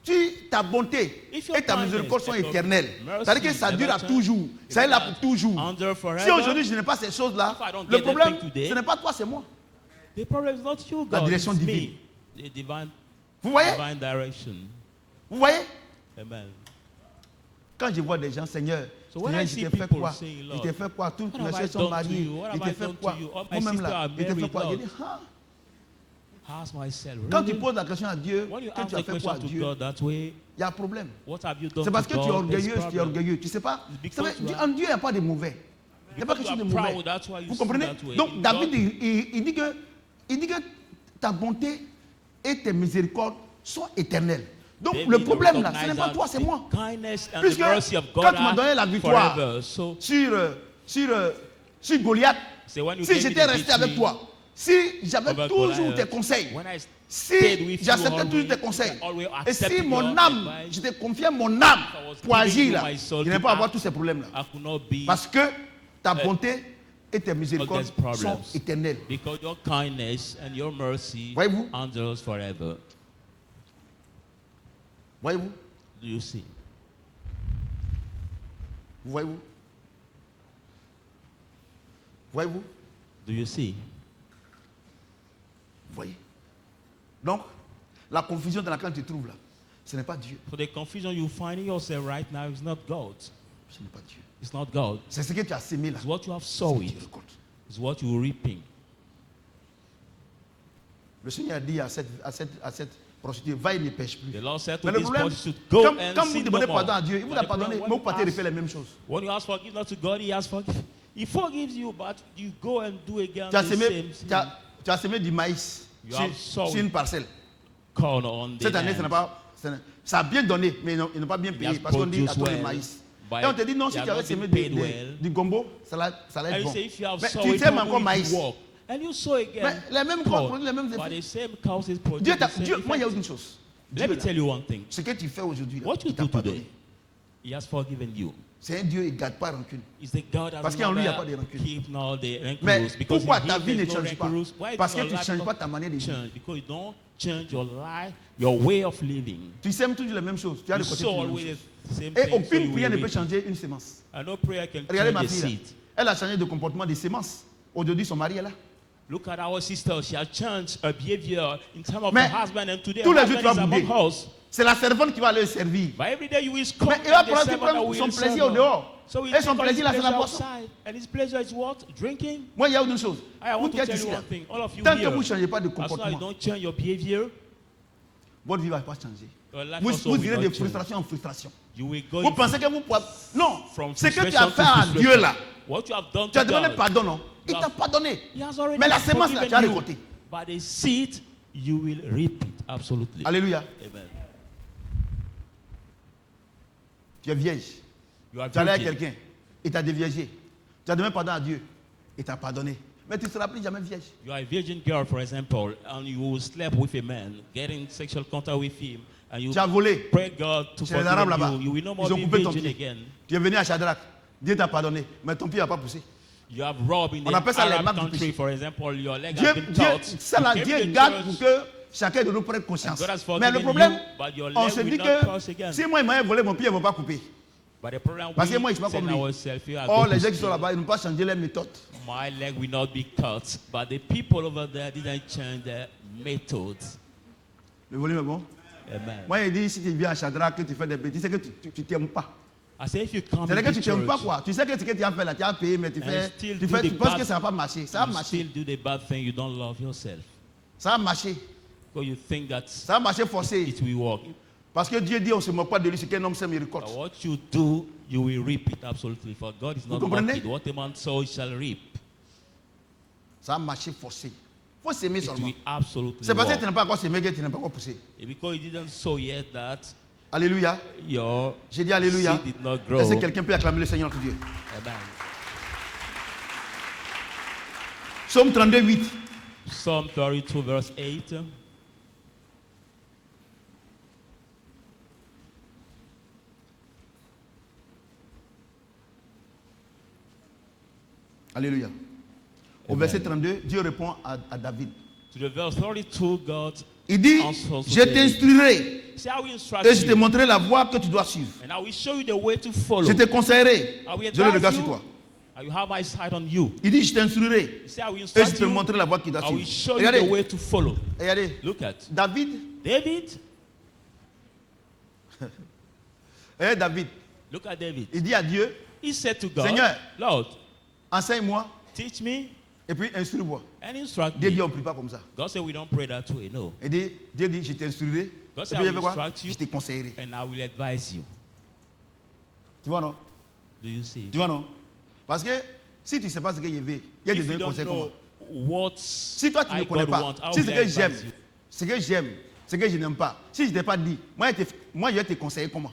si ta bonté If your et ta miséricorde sont kindness and your éternelles, mercy c'est-à-dire que ça never dure à change, toujours. Ça est là pour toujours. Endure forever. Si aujourd'hui je n'ai pas ces choses-là, If I don't le get problème, that thing today, ce n'est pas toi, c'est moi. The problem is not you, La God. direction It's divine. me. The divine, Vous voyez? divine direction. Vous voyez? Amen. Quand je vois des gens, Seigneur, So when Seigneur, I je see t'ai fait people quoi? saying, Je Lord, t'ai fait quoi? Toutes what mes have I soeurs sont done to mariées. you? What Je have t'ai I fait done to quoi? you? All my Moi-même sisters là, are je t'ai fait married, quoi? Je Lord. dis, ah. Ask myself. Quand tu Really? poses la question à Dieu, When you que ask tu as the fait quoi à question to Dieu, God that way, il y a un problème. what have you done C'est parce to que tu es God? There's orgueilleuse, tu es problem. orgueilleux. Tu sais pas? Because C'est vrai, you are- en Dieu, il n'y a pas de mauvais. Il n'y a pas quelque Because chose de you are mauvais. proud, that's why you Vous see comprenez? that way. Donc In David, God- il dit que ta bonté et tes miséricordes sont éternelles. Donc David le problème là, ce recognized n'est pas that toi, c'est the moi. kindness and Puisque the mercy of God quand tu m'as are donné la victoire forever. So, sur Goliath, so when you si gave me j'étais the resté avec victory toi, si j'avais over toujours Goliath, tes conseils, when I stayed si with you j'acceptais always, toujours tes conseils, always et si accepted mon your âme, advice, je te confiais mon âme I was pour giving agir you là, my soul je n'ai to pas avoir act. tous ces problèmes là. I could not be Parce que ta bonté et tes all miséricordes these problems. sont éternelles. Because your kindness and your mercy Voyez-vous? endures forever. Voyez-vous? Do you see? Voyez-vous? Voyez-vous? Do you see? Voyez? Donc, la confusion dans laquelle tu te trouves là, ce n'est pas Dieu. For the confusion you find in yourself right now is not God. Ce n'est pas Dieu. It's not God. C'est ce que tu as sémé là. It's what you have C'est sowed. Dieu, compte. It's what you are reaping. Le Seigneur a dit à cette prostituée, va et ne pêche plus. The Lord said to Mais le this problème, prostitute, go quand and vous sin demandez no more. pardon à Dieu, il vous a But the pardonné, problem, mais vous partez de faire la même chose. when you ask forgiveness to God, He has forgiven. He forgives you, but you go and do again Tu as the semé, same sin. tu as semé du maïs You have sur sown une parcelle. corn on the Cette année, land. ça a bien donné, mais ils n'ont pas bien payé has parce qu'on dit à produced toi le well, maïs. but Et on te dit non, they si have tu avais not semé been paid well. du gombo, ça allait And être you bon. say if you have Mais sown tu it, sèmes how encore will maïs. it work? And you sow again. Mais les mêmes corn. produisent les mêmes But effets. the same causes produce Dieu, the same moi, il y a effect. une chose. Let Dieu, me là, tell you one thing. ce que tu fais aujourd'hui, là, What you il t'a do pardonné. today, He has forgiven you. C'est un Dieu, il ne garde pas rancune. It's the God that Parce qu'en lui, il n'y a pas never de rancune. keep no the Mais rancors. Because pourquoi in ta Him vie ne there's no change pas? rancors. Why Parce does que your tu ne life changes not pas ta manière de vivre. change? Because you don't change your life, your way of living. Tu sèmes toujours la même chose. Tu as You le côté sow toujours la même always chose. the same Et thing. So aucune you prière ne will peut reap. changer une sémence. And no prayer can Regardez ma change the fille là. seed. Elle a changé de comportement des sémences. Aujourd'hui, son mari est là. Look at our sister. She has changed her behavior in terms of Mais her husband, and today tous her les jours, husband tu is vas among bouder. us. C'est la servante qui va aller servir. But every day you will come Mais il va and the prendre servant will son serve plaisir au her. dehors. So he Et son take plaisir, là, his c'est la pleasure boisson. outside, and his pleasure is what? Drinking. Moi, il y a une chose. I Vous want qui to êtes tell ici, you là, one thing. All of you tant que here, vous ne changez pas de as long as you comportement, don't change your behavior, votre vie ne va pas changer. your life Vous, also vous will irez not de change. frustration en frustration. You will go Vous pensez que vous pouvez... Non, from ce que tu as frustration fait to à frustration. Dieu là, What you have done tu as to demandé God, pardon, non? Il You t'a have- pardonné. He has already Mais la sémence là, tu as forgiven you. récolté. But the seed, you will reap it. Absolutely. Alléluia. Amen. Tu es vierge. You are Tu allais avec virgin. quelqu'un. Il t'a déviégé. Tu as demandé pardon à Dieu. Il t'a pardonné. Mais tu ne seras plus jamais vierge. You are a virgin girl, for example, and you slept with a man, getting sexual contact with him, and you Tu as volé. pray God to Chez les Arabes forgive là-bas. you. You will no more Ils ont be coupé ton virgin pied. again. Tu es venu à Shadrach. Dieu t'a pardonné. Mais ton pied n'a pas poussé. You have robbed in On the appelle ça les Arab marques du country, péché. for example, your leg Dieu, has been cut. ça là, You Dieu came to garde church, pour que chacun de nous prenne conscience. God has Mais le forgiven problème, you, but your on leg se will dit not que cross again. si moi il m'a volé, mon pied ne va pas couper. But the problem Parce que moi, we je ne suis pas send comme lui. ourselves here, Or go les to gens qui sont school. là-bas, ils n'ont pas changé leur méthode. My leg will not be cut, but the people over there didn't change their methods. Le volume est bon. Amen. Moi, il dit si tu viens à Shadrach, que tu fais des bêtises, c'est que tu ne t'aimes pas. I say if you come C'est-à-dire que to tu ne t'aimes pas church quoi. Tu sais que ce que tu as fait là, tu as payé, mais tu and fais, still tu do fais, the tu penses bad- que ça ne va pas marcher. Ça va you marcher. still do the bad thing, you don't love yourself. Ça va marcher. Because you think that Ça va marcher forcé. it will work. Parce que Dieu dit on ne se moque pas de lui, c'est qu'un homme sème, il But récolte. what you do, you will reap it absolutely. For God is not comprenez? mocked. What a man sows shall reap. Ça va marcher forcé. Il faut s'aimer It seulement. will absolutely C'est parce que tu work. n'as pas encore s'aimé que tu n'as pas encore poussé. And because you didn't sow yet that Alléluia. your J'ai dit Alléluia. seed did not grow. Est-ce que quelqu'un peut acclamer le Seigneur notre Dieu? Amen. Psaume 32, 8. Psalm 32 verse 8. Alléluia. Au Amen. verset 32, Dieu répond à David. To the verse 32, God Il dit, answers to je David. t'instruirai See, I will instruct et je te you, montrerai la voie que tu dois suivre. and I will show you the way to follow. Je te conseillerai. I will Je le advise regarde sur you. toi. I will have my sight on you. Il dit, je t'instruirai See, I will et je instruct te you. montrerai la voie que tu dois I will suivre. show you the Regardez, way to follow. regardez. Look at David, David. regardez David, Look at David. il dit à Dieu, He said to God, Seigneur. Lord, enseigne-moi teach me et puis instruis-moi. and instruct Dieu dit, me. on ne prie pas comme ça. God said we don't pray that way. No. Et Dieu dit, je t'instruirai. God Et said puis I il fait will quoi? instruct you Je te conseillerai. and I will advise you. Tu vois non? Do you see? Tu vois non? Parce que si tu ne sais pas ce que je veux, il y a If des you don't conseils comment. know what Si toi tu ne I connais God pas, want, how si will ce I que j'aime, advise you? ce que j'aime, ce que je n'aime pas, si je ne t'ai pas dit, moi je vais te conseiller comment?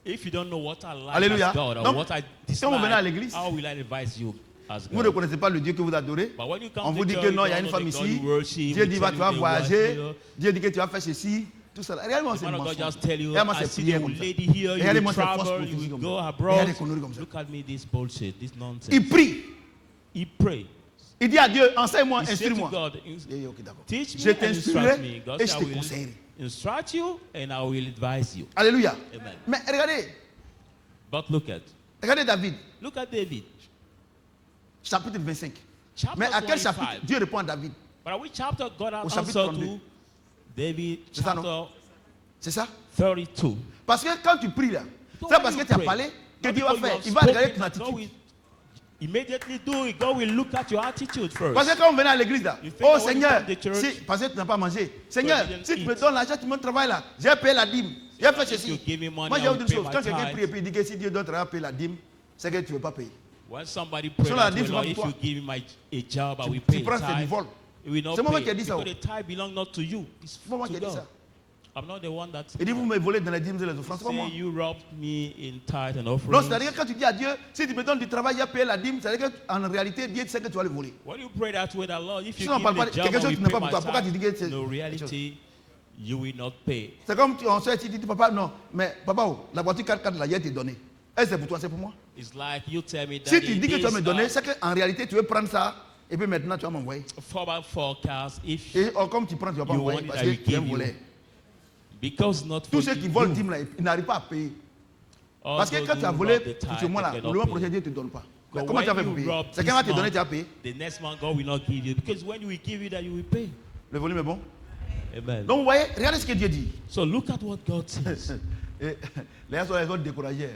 If you don't know what I like Alléluia. as God or Donc, what I quand vous venez à dislike, l'église, how will I advise you as vous ne God? connaissez pas le Dieu que vous adorez. But when you come On to vous dit church, que non, il y a you une don't femme know the God ici. you worship, Dieu we dit va, tell tu you vas the voyager. word. Dieu dit que tu vas faire ceci. Tout ça. Regardez-moi, c'est Man of God mensonge. just tell you, Regardez-moi, I c'est see prière the comme ça. lady here, you will Regardez-moi, c'est fausse travel, you prophétie will comme go ça. abroad. Regardez les conneries comme ça. Look at me, this bullshit, this nonsense. Il prie. He pray. Il dit à Dieu, enseigne-moi, He said to instruis-moi. God, Ok, d'accord. teach me Je and t'instruirai instruct me. God et je said, te I will conseillerai. instruct you and I will advise you. Alléluia. Amen. Mais regardez, But look at David, David. chapitre 25. Chapter Mais à quel 25. chapitre Dieu répond à David? But which chapter God Au has chapitre answered 32. to David, C'est ça, chapter C'est ça? 32. Parce que quand tu pries là, So c'est when parce you que tu as pray, parlé que not Dieu va because you faire. have Il va regarder spoken, ton no, attitude. Immediately do it. God will look at your attitude first. Parce que quand on venait à l'église là, You think oh that when Seigneur, you come to church, si, parce que tu n'as pas mangé. Seigneur, you didn't si tu me eat. donnes l'argent, tu me travailles là. J'ai payé la dîme. J'ai fait If ceci. you give me money, Moi I j'ai will une pay chose. my Quand quelqu'un tithe. prie et puis il dit que si Dieu doit te payer la dîme, c'est que tu ne veux pas payer. When somebody prays, Sur la that dîme, way, c'est Lord, pas if pour you toi. give me a job, I will Tu pay prends, c'est du tithe. vol. It will not C'est moi pay. qui ai dit ça, Because oh. the tithe belongs not to you. It's C'est moi to qui ai dit God. ça. I'm not the one that Il dit vous me volez dans les dîmes et les offrandes. C'est pas moi. say you robbed me in tithe and Non, offerings. c'est-à-dire que quand tu dis à Dieu, si tu me donnes du travail, j'ai payé la dîme, c'est-à-dire qu'en réalité, Dieu sait que tu vas le voler. When you pray that way, that Lord, if you Sinon, on give parle me pas a de job, quelque I chose will qui n'est pay pas my pour toi. Pourquoi tu dis que tithe. c'est No reality, you will not pay. C'est comme on sait, tu dis, papa, non, mais papa, oh, la voiture 4x4 là, hier, t'es donnée. Est-ce que c'est pour toi, c'est pour moi? It's like you tell me that Si tu dis que tu vas me donner, c'est qu'en réalité, tu veux prendre ça, et puis maintenant, tu vas m'envoyer. for about forecast, if Et comme tu prends, tu ne vas pas You m'envoyer want it, parce I que will tu es un give you. voleur. because not Tous for ceux qui you, volent dîme là, ils n'arrivent pas à payer. all Parce que those quand tu as who volé, rob the tithe, tout ce mois-là, they le cannot mois pay. prochain, Dieu ne te donne pas. Mais But comment tu as fait when pour you payer? rob C'est this quand tu as donné, month, tu as payé. the next month God will not give you, because when we give you that, you will pay. Le volume est bon. Amen. Donc vous voyez, regardez ce que Dieu dit. So look at what God says. Et les gens sont les autres découragés.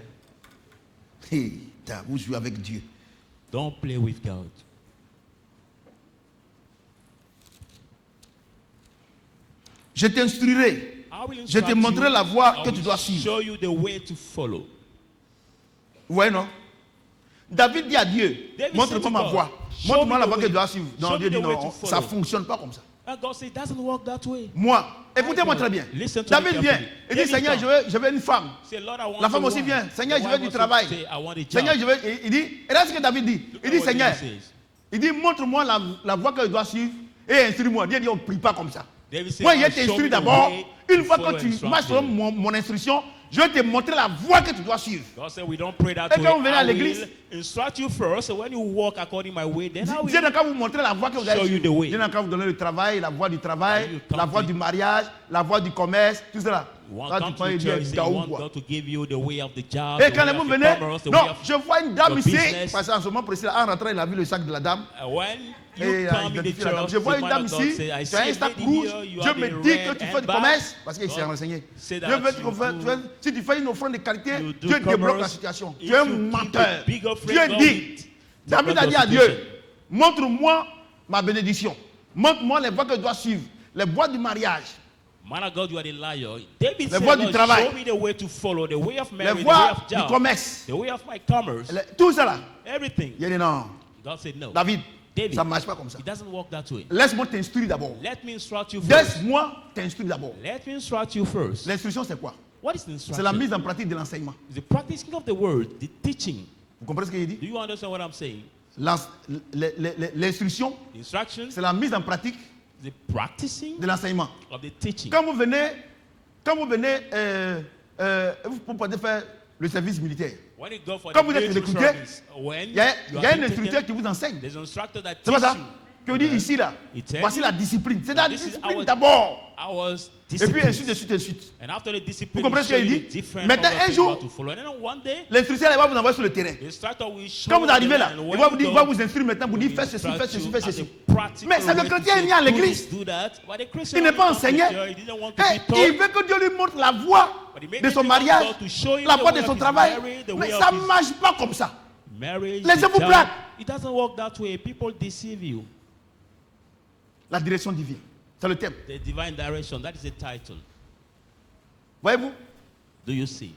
Hey, vous jouez avec Dieu. Don't play with God. Je t'instruirai. I will Je te instruct montrerai you. la voie I que will tu dois suivre. show you the way to follow. Vous voyez, non? David dit à Dieu, David montre-moi said to ma God, voie. show Montre-moi me la the voie que way. tu dois suivre. Show Non, me Dieu the dit way non, to ça ne follow. fonctionne pas comme ça. And God said, it doesn't work that way. Moi, écoutez-moi très bien. Listen to David me vient carefully. et dit, David Seigneur, comes. je veux une femme. Say, Lord, I want La femme a aussi wife. vient. Seigneur, The je veux wife du also travail. say, I want a job. Seigneur, je veux. Il dit, regarde ce que David dit. Look Il at dit, what Seigneur, David says. il dit, montre-moi la voie que je dois suivre et instruis-moi. Dieu dit, on ne prie pas comme ça. David said, Moi, je "Now show t'instruis me the d'abord. way Une to fois follow que tu instruction." marches selon mon instruction, je vais te montrer la voie que tu dois suivre. God said, we don't pray that Et way. quand vous venez à I l'église, will instruct you first, and when you walk according my way, then I Dieu will. n'a qu'à vous montrer la voie que vous Show allez you the suivre. way. Dieu n'a qu'à vous donner le travail, la voie du And travail, you come la voie to- du mariage, la voie du commerce, tout cela. Want Quand come tu to prends the Dieu church, est say you gaou, want quoi. God to give you the way of the job, Et the quand way vous of the venez, commerce, the non, way of je vois une dame your ici, business. parce qu'en ce moment précis, là, en rentrant, il a vu le sac de la dame. When you Et come in the identifié la dame. church, Je vois the une man dame of God ici, say, I tu see as a un sac lady rouge, here, you Dieu have me a dit que red tu fais du handbag. commerce, parce qu'il s'est God renseigné. say Dieu that veut que you do- si tu fais une offrande de qualité, you do Dieu débloque la commerce. situation. If Tu es un you give menteur. a big offering, Dieu God dit, will David a débloque dit la à Dieu, situation. montre-moi ma bénédiction. Montre-moi les voies que je dois suivre. Les voies du mariage. Man of God, you are the liar. David Les said, voies du Lord, travail. show me the way to follow, the way of Les marriage, the way voies of du job, commerce. the way of my commerce, Tout cela. everything. Il a dit non. God said no. David, David, ça ne marche pas comme ça. it doesn't work that way. Laisse-moi t'instruire d'abord. Let me instruct you first. Laisse-moi t'instruire d'abord. Let me instruct you first. L'instruction, c'est quoi? What is the C'est la instruction? mise en pratique de l'enseignement. It's the practicing of the word, the teaching. Vous comprenez ce qu'il dit? Do you understand what I'm saying? L'instruction, The instruction, c'est la mise en pratique the practicing de l'enseignement. of the teaching. Quand vous venez pour pouvoir faire le service militaire, When you go for quand the vous êtes military recruté, service, when il y a you un are being instructeur taken, qui vous enseigne. there's an instructor that C'est pas ça? teaches you. Que dit ici là, Il tell voici you, la discipline. C'est la this is discipline our- d'abord. I was Et puis disciplined. ainsi de suite, ainsi de suite. And after the discipline, Vous comprenez ce he show qu'il you dit? the different Maintenant, other un things jour, you have to follow. And then one day, L'instructeur il va vous envoyer sur le terrain. the instructor will show Quand vous you arrivez the là, land. il When va you vous dire, go, il va vous instruire maintenant, vous he dire will fais ceci, instruct fais ceci, you fais as ceci. a practical Mais c'est le way to chrétien say, est né à do l'église. this, do that. But the Christian Il n'est when pas he comes to enseigné. church, he didn't want to Et be taught. il veut que Dieu lui montre la voie But he de son immediately mariage, wants God to show him la the voie way de of son his travail. marriage, the Mais way ça of ne his marche pas comme ça. marriage, Laissez-vous the job. blague. It doesn't work that way. People deceive you. La direction divine. C'est le thème. The divine direction, that is the title. Voyez-vous? Do you see?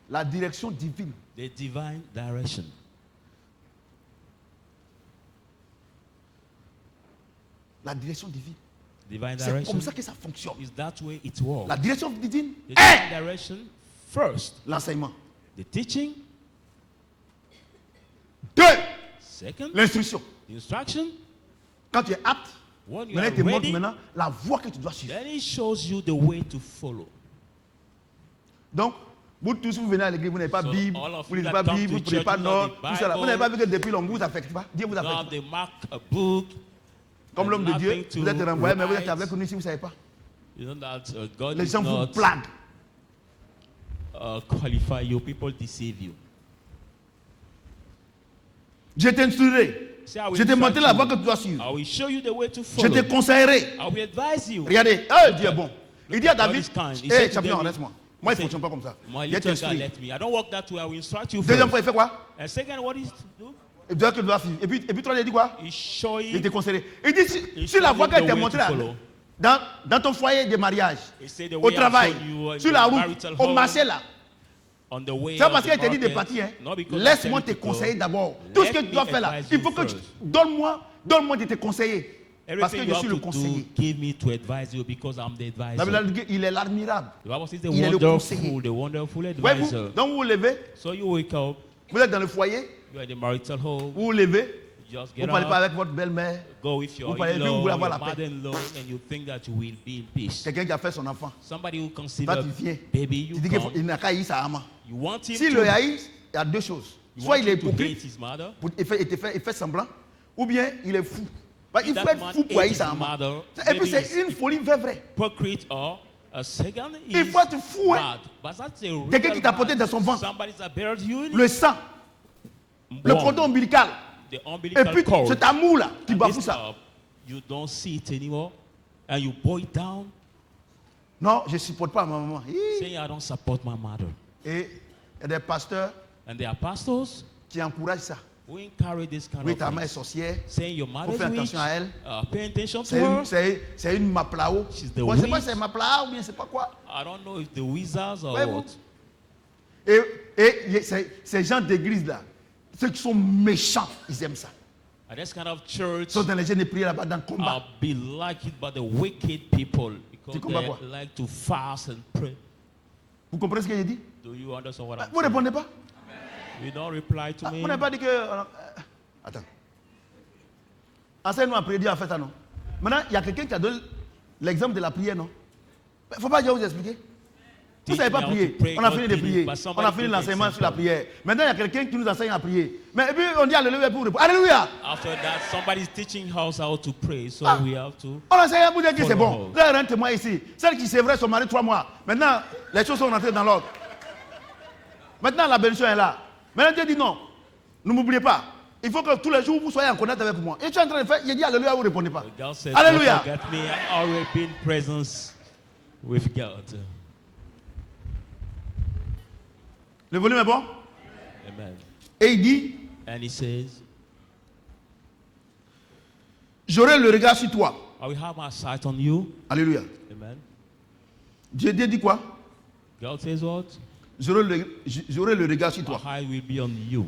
La direction divine. The divine direction. La direction divine. Divine C'est direction comme ça que ça fonctionne. is that way it works. La direction divine The est divine direction, first, l'enseignement. the teaching. Deux, Second, l'instruction. the instruction. Quand tu es apte, When you maintenant are il te montre ready, maintenant la voie que tu dois suivre. then it shows you the way to follow. Donc, vous tous, vous venez à l'église, vous n'avez pas So, Bible, all of vous you n'avez that pas come Bible, to vous ne prenez church, pas you notes, know the tout cela. Vous Bible. n'avez pas vu que depuis longtemps, vous vous affecte pas. Dieu vous Now affecte. they mark a book. Comme l'homme de Dieu, nothing to vous êtes renvoyé, mais vous êtes write. avec nous ici, vous ne savez pas. You know that God Les is gens vous not plaguent. qualify you. People deceive you. Je t'instruirai. Say, I will Je te montrerai instruct la you. voie que tu dois suivre. I will show you the way to Je follow. te conseillerai. I will advise you. Regardez, oh, Dieu est bon. Il dit à God David, is kind. He hé said to champion, David, laisse-moi. Moi, il ne he fonctionne said, pas comme ça. My Je little guy, t'instruis. let me. I don't work that way. I will instruct you Deuxième first. fois, il fait quoi? And second, what is to do? Et puis, toi, il dit quoi? He's showing. Il te conseille. Il dit, He's sur la voie showing qu'elle the t'a way montrée to là, follow. dans ton foyer de mariage, He said the au way I've travail, shown you in sur your la route, marital au home, marché là. on the way C'est pas of parce the qu'elle t'a dit de market, partir. Hein. not because I Laisse-moi tell te you to conseiller go. d'abord. Tout ce que Let tu dois me faire là, advise il you faut que tu. first. Donne-moi de te conseiller. Parce que Everything je you suis have le to conseiller. do, give me to advise you because I'm the La Bible advisor. dit qu'il est l'admirable. The Bible says the Il est le conseiller. wonderful Voyez-vous, advisor. donc vous vous levez, So you wake up, vous êtes dans le foyer, you're in the marital home, vous vous levez, you just vous get ne parlez pas up, avec votre belle-mère, go with your vous parlez, in-law, vous voulez avoir your la paix. mother-in-law, and you think that you will be in peace. Quelqu'un qui a fait son enfant. Somebody who Toi, considers tu viens. baby, Tu you dis come. qu'il n'a qu'à haïr sa maman. You want him S'il to, le haït, il y a deux choses. you Soit want il est him to hate hypocrite, his mother, il fait semblant, ou bien il est fou. Bah, il That faut être man fou pour hates haïr sa his maman. mother. Et puis Maybe c'est he's une folie vraie. hypocrite or a second Il is faut être fou. Hein. mad. But that's a real Quelqu'un qui t'a mad. porté dans son ventre. Somebody that buried you in Le sang, le One, cordon ombilical. the Et umbilical puis cord. cet amour là qui And bafoue this ça. up, you don't see it anymore, and you boil it down, Non, je ne supporte pas ma maman. Hi. saying I don't support my mother. Et il y a des pasteurs And there are pastors qui encouragent ça. who encourage this kind Oui, of ta mère est things, sorcière. saying your mother faire is witch. attention à elle. Pay attention to C'est her. c'est une maplao. She's the Bon, je ne sais pas witch. si c'est maplao ou bien c'est pas quoi. I don't know if the wizards or Voyez-vous? what. Et ces gens d'église là, ceux qui sont méchants, ils aiment ça. And this kind of church Ils sont dans les jeunes de prière là-bas dans le combat. be like it by the wicked people because Tu comprends they quoi? like to fast and pray. Vous comprenez ce que j'ai dit? Do you understand what I'm Vous ne saying? répondez pas? You don't reply to Ah, me. vous n'avez pas dit que. Attends. Enseigne-nous à prier, Dieu a fait ça, non? Maintenant, il y a quelqu'un qui a donné l'exemple de la prière, non? Il ne faut pas déjà vous expliquer. Vous ne savez pas Teach me how prier. to pray, On a God fini de did it, prier. but On somebody a fini give l'enseignement sur la example. prière. Maintenant, il y a quelqu'un qui nous enseigne à prier. Mais et puis, on dit Alléluia pour répondre. Alléluia! After that, somebody's teaching us how to pray, so Ah. we have to. On enseigne à vous dire que c'est Follow bon. her. Vous avez un témoin ici. Celle qui sévrait son mari 3 mois. Maintenant, les choses sont rentrées dans l'ordre. Maintenant, la bénédiction est là. Maintenant, Dieu dit non. Ne m'oubliez pas. Il faut que tous les jours, vous soyez en contact avec moi. Et tu es en train de faire, il dit Alléluia, vous ne répondez pas. God says, Alléluia. "Don't forget me. I already been in presence with God." Le volume est bon? Amen. Et il dit, And he says, j'aurai le regard sur toi. I will have my sight on you. Alléluia. Amen. Dieu dit quoi? God says what? J'aurai le regard sur My toi. eye will be on you.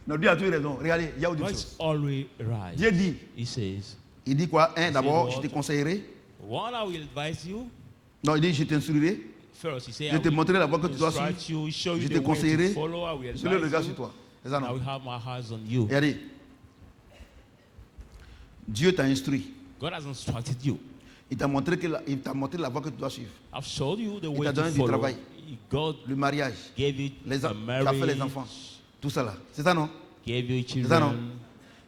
Non, Dieu a toujours raison. Regardez, il y a autre God chose. is always right. Dieu dit, He says, il dit quoi? D'abord, what? je te conseillerai. one, I will advise you. Non, il dit, je t'instruirai. First, he said, Je I te will montrerai la voie que tu dois instruct suivre. you, show you Je the te way conseillerai. to follow. I will J'aurai le regard advise sur you. toi. C'est ça, And I non? will have my eyes on you. Regardez. Dieu t'a instruit. God has instructed you. Il t'a montré la voie que tu dois suivre. I've showed you the way t'a to donné du follow. travail. God Le mariage. gave you Tu a as marriage. fait les enfants. Tout ça là. C'est ça, non? Gave you C'est ça, non? children.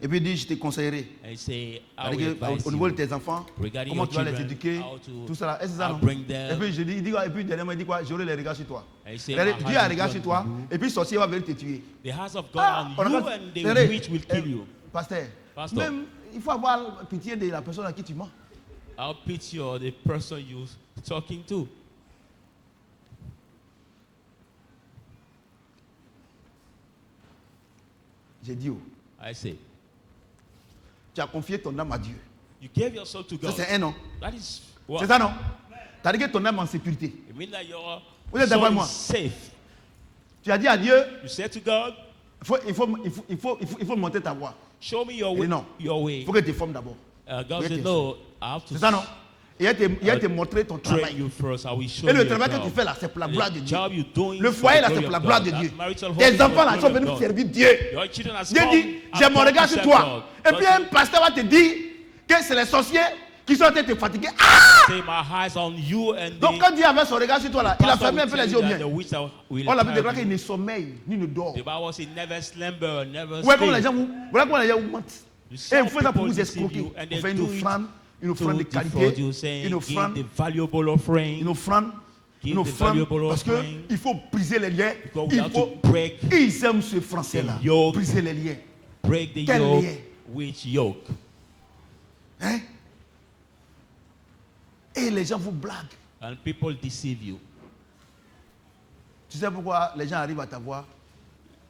Et puis il dit, je te conseillerai. And he say, I C'est-à-dire will que, advise au niveau you de tes enfants, regarding comment your tu vas les children, éduquer, how to- tout ça là. Est-ce que c'est ça, how non? bring them. Et puis je dis, il dit quoi? Et puis dernièrement, il dit quoi? J'aurai les regards sur toi. And he say, Regardez, my Dieu a un eyes regard will sur be toi, on you. et puis sorcier va venir te tuer. The hands of God Ah, on on you regarde- and the regardez, witch will kill you. Pasteur, Pasteur. même, il faut avoir pitié de la personne à qui tu mens. I'll pity you or the person you're talking to. J'ai dit, oh, I say, tu as confié ton âme à Dieu. you gave your soul to Ça God. c'est un non. That is C'est what? ça non? Tu as dit que ton âme est en sécurité. It means that your Vous êtes soul d'accord avec moi? is safe. Tu as dit à Dieu, You said to God, il faut monter ta voix. show me your Il way. dit non. Your way. Il faut que tu te formes d'abord. God Oui, said, t'es no, I have to C'est ça non? Il a te montrer ton train travail. you first. I will show Et you le your travail que job. tu fais là, c'est pour la gloire de The Dieu. job you're doing Le for foyer the là, c'est glory pour la of gloire God. de Dieu. That marital home Tes is for enfants là, the ils sont glory venus of pour God. servir Dieu. Your children has Dieu come dit, and j'ai mon come regard to sur serve toi. God. Et God puis said, un pasteur va te dire que c'est les sorciers qui sont en train de te fatiguer. Ah! say my eyes on you and Donc the quand Dieu avait son regard sur toi là, il a pastor fermé un will peu tell les you yeux au that bien. the witch will On l'a vu tell déclarer you. qu'il ne sommeille ni ne dort. The Bible says never slumber, never Ouais, comme les sleep. gens vous, voilà comment les gens vous mentent. You Et saw vous faites ça pour people vous deceive escroquer. you and On they fait do it une offrande de to defraud qualité, you, saying une give offrande, the valuable offering. une offrande, Give une the offrande, valuable parce offering. qu'il faut briser les liens. Because we Il have faut, to break ils aiment ce français-là, the yoke. briser les liens. Break the Quel yoke. lien? Which yoke? Hein? Et les gens vous blaguent. And people deceive you. Tu sais pourquoi les gens arrivent à t'avoir?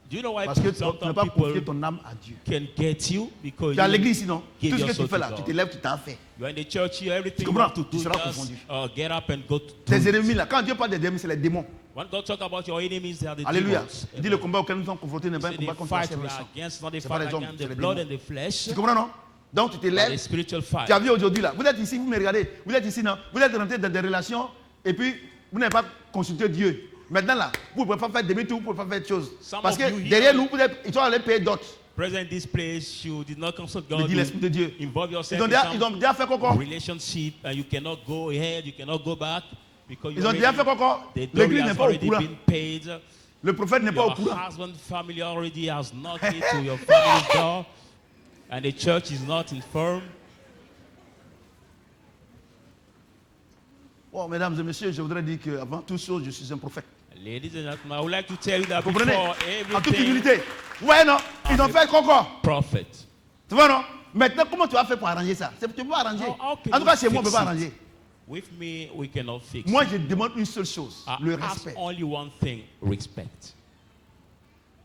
Do you know why Parce que tu n'as sometimes pas confié people ton âme à Dieu. can get you? Because Tu es à you l'église ici, non? give Tout ce que tu yourself fais to là, God. tu te lèves, tu t'en fais. You are in the church here, everything Tu you have comprends? to Tu do seras just confondu. get up and go to Tes it. ennemis là, quand Dieu parle des ennemis, c'est les démons. When God talk about your enemies, they are the Alléluia. demons. Il dit le combat auquel nous sommes confrontés n'est pas un Say combat the contre la fight chair et we le are sang. against, not the C'est pas fight les hommes, against c'est the les blood démons. and the flesh, Tu comprends, non? Donc tu te but the lèves. spiritual fight. Tu as vu aujourd'hui là, vous êtes ici, vous me regardez, vous êtes ici, non? Vous êtes rentré dans des relations et puis vous n'avez pas consulté Dieu. Maintenant là, vous ne pouvez pas faire demi-tour, vous ne pouvez pas faire de choses. Some Parce of que you here- derrière nous, ils sont allés payer d'autres. Present in this place, you did not consult Me God. dit l'Esprit de Dieu. Involve Ils yourself ont in déjà, ils ont some déjà fait quoi? relationship, and you cannot go ahead, you cannot go back, because you Ils ont déjà fait quoi? the L'église dowry n'est has pas au already courant. been paid. Le prophète n'est pas au Your courant. husband family already has knocked it to your family's door, and the church is not informed. Bon, mesdames et messieurs, je voudrais dire qu'avant toute chose, je suis un prophète. Ladies and gentlemen, I would like to tell you that Vous comprenez? before En toute everything, humilité. Ouais, non? Ils ont fait quoi? prophet. Tu vois, non? Maintenant, comment tu vas faire pour arranger ça? Tu ne peux pas arranger. How can En tout cas, you chez moi, on ne peut fix pas it? arranger. With me, we cannot fix Moi, it. je demande une seule chose, le I ask respect. only one thing: respect.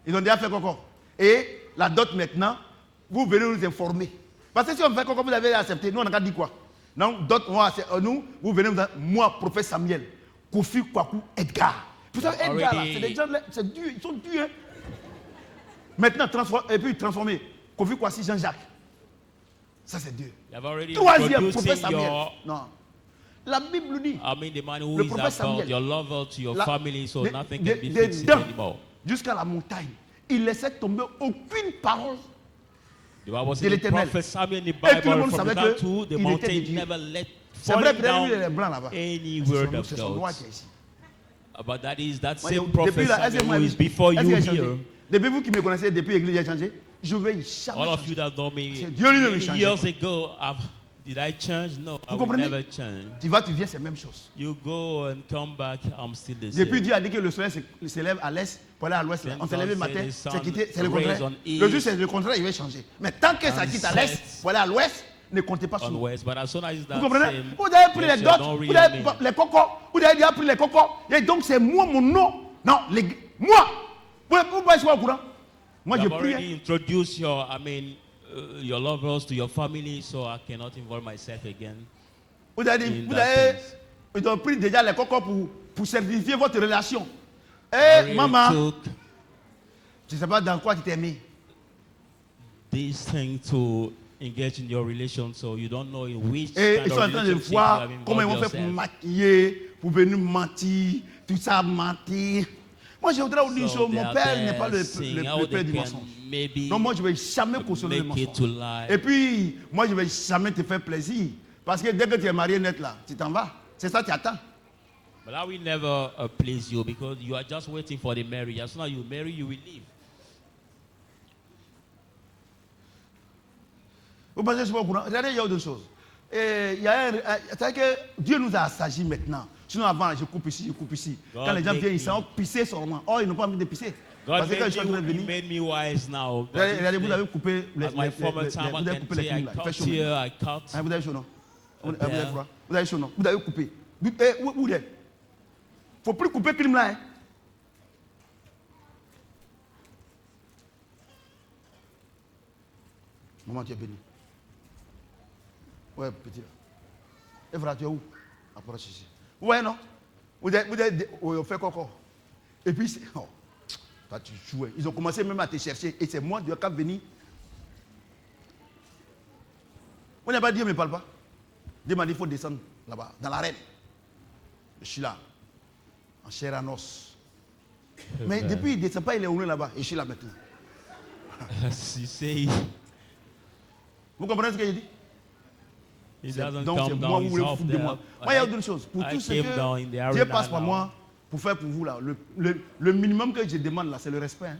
Ils ont déjà fait quoi? Et la dot maintenant, vous venez nous informer. Parce que si on fait quoi, vous avez accepté, nous on a qu'à dire quoi? Non, dot, nous, vous venez nous dire, moi, prophète Samuel, Kofi Kwaku, Edgar. Vous savez, Edgar, là, c'est des gens, là, c'est dur, ils sont durs. Hein? Maintenant, et puis transformer. Kofi Kwasi Jean-Jacques. Ça, c'est Dieu. You have already Troisième, prophète introducing Samuel. your, Non. La Bible dit, I mean, the man who Le is prophète about Samuel. your lover to your La- family, so des- nothing des- can be des fixed dents anymore. jusqu'à la montagne, il laissait tomber aucune parole. The Bible de says the l'Éternel. prophet Samuel in the Et tout le Bible, monde from savait the down que to the il était mountain, de Dieu. never let C'est vrai, falling peut-être lui, il est down blanc là-bas. any C'est word son- of c'est son noir God. qui est ici. But that is that Moi, same depuis prophet là, est-ce que Samuel moi, who is before est-ce you qu'il a changé? here. Depuis vous qui me connaissez, depuis l'église a changé, je vais jamais All of changer. you that know me C'est Dieu lui-même many qui change. years ago, did I change? No, I will comprenez? never change. Tu vas, tu viens, c'est la même chose. You go and come back, I'm still the Depuis same. Dieu a dit que le soleil s'élève à l'est pour aller à l'ouest. Then On s'est levé le God matin, said the c'est sun quitté, c'est le rays contraire. on Le jour, east c'est le contraire, il va changer. Mais tant que ça and quitte à l'est sets pour aller à l'ouest, ne comptez pas sur on nous. west, but as soon as Vous that comprenez? same Vous avez pris les gesture dots, don't vous really avez mean. les cocos, vous avez déjà pris les cocos. Et donc, c'est moi, mon nom. Non, moi. Vous ne pas au courant. Moi, You je have prie. already introduced your lovers to your family, so I cannot involve myself again. Vous avez, in vous that avez sense. ils ont pris déjà les cocos pour certifier votre relation. I Eh, really maman, took je ne sais pas dans quoi tu t'es mis. this thing to engage in your relation, so you don't know in which Et kind ils sont of en train de relationship you voir have comment ils vont involved faire pour yourself. maquiller, pour venir mentir, tout ça mentir. Moi, je voudrais vous dire une So chose, they mon are père n'est there pas seeing le how père they du can mensonge. maybe Donc moi, je ne vais jamais cautionner le make it to mensonge. lie. Et puis, moi, je ne vais jamais te faire plaisir. Parce que dès que tu es marié net là, tu t'en vas. C'est ça que tu attends. But I will never please you because you are just waiting for the marriage. As soon as you marry, you will leave. Vous pensez que je suis pas au courant? Regardez, il y a autre chose. Et il y a c'est-à-dire que Dieu nous a assagis maintenant. Sinon, avant, je coupe ici, je coupe ici. God Quand les gens make viennent, ils me- sont pissés seulement. Oh, ils n'ont pas envie de pisser. God Parce que quand ils sont en train de made venir, me wise now. but regardez, if vous they- avez coupé les, At my former time, vous I avez can coupé les say I films là. Il fait cut chaud. here, I cut. Hein, vous avez chaud, non? Vous There. avez froid? Vous avez chaud, non? Vous avez coupé. Où il est? Il ne faut plus couper le film là. Hein? Maman, tu es béni. Ouais, petit là. Et frère, tu es où? Approche ici. Ouais, non? Vous avez fait quoi? Et puis, oh, toi, tu jouais. Ils ont commencé même à te chercher. Et c'est moi, Dieu, qui est venu. On n'a pas dit, Dieu ne me parle pas. Dieu m'a dit, il faut descendre là-bas, dans l'arène. Je suis là, en chair en os. Mais depuis, il ne descend pas, il est où là-bas. Et je suis là maintenant. As you say, Vous comprenez ce que je dis? he doesn't Donc, c'est come moi, down. vous He's voulez off foutre de there. moi. Moi, il y a autre chose. Pour I tout ce came down in the que arena Dieu passe par now. moi, pour faire pour vous là, le minimum que je demande là, c'est le respect. Hein.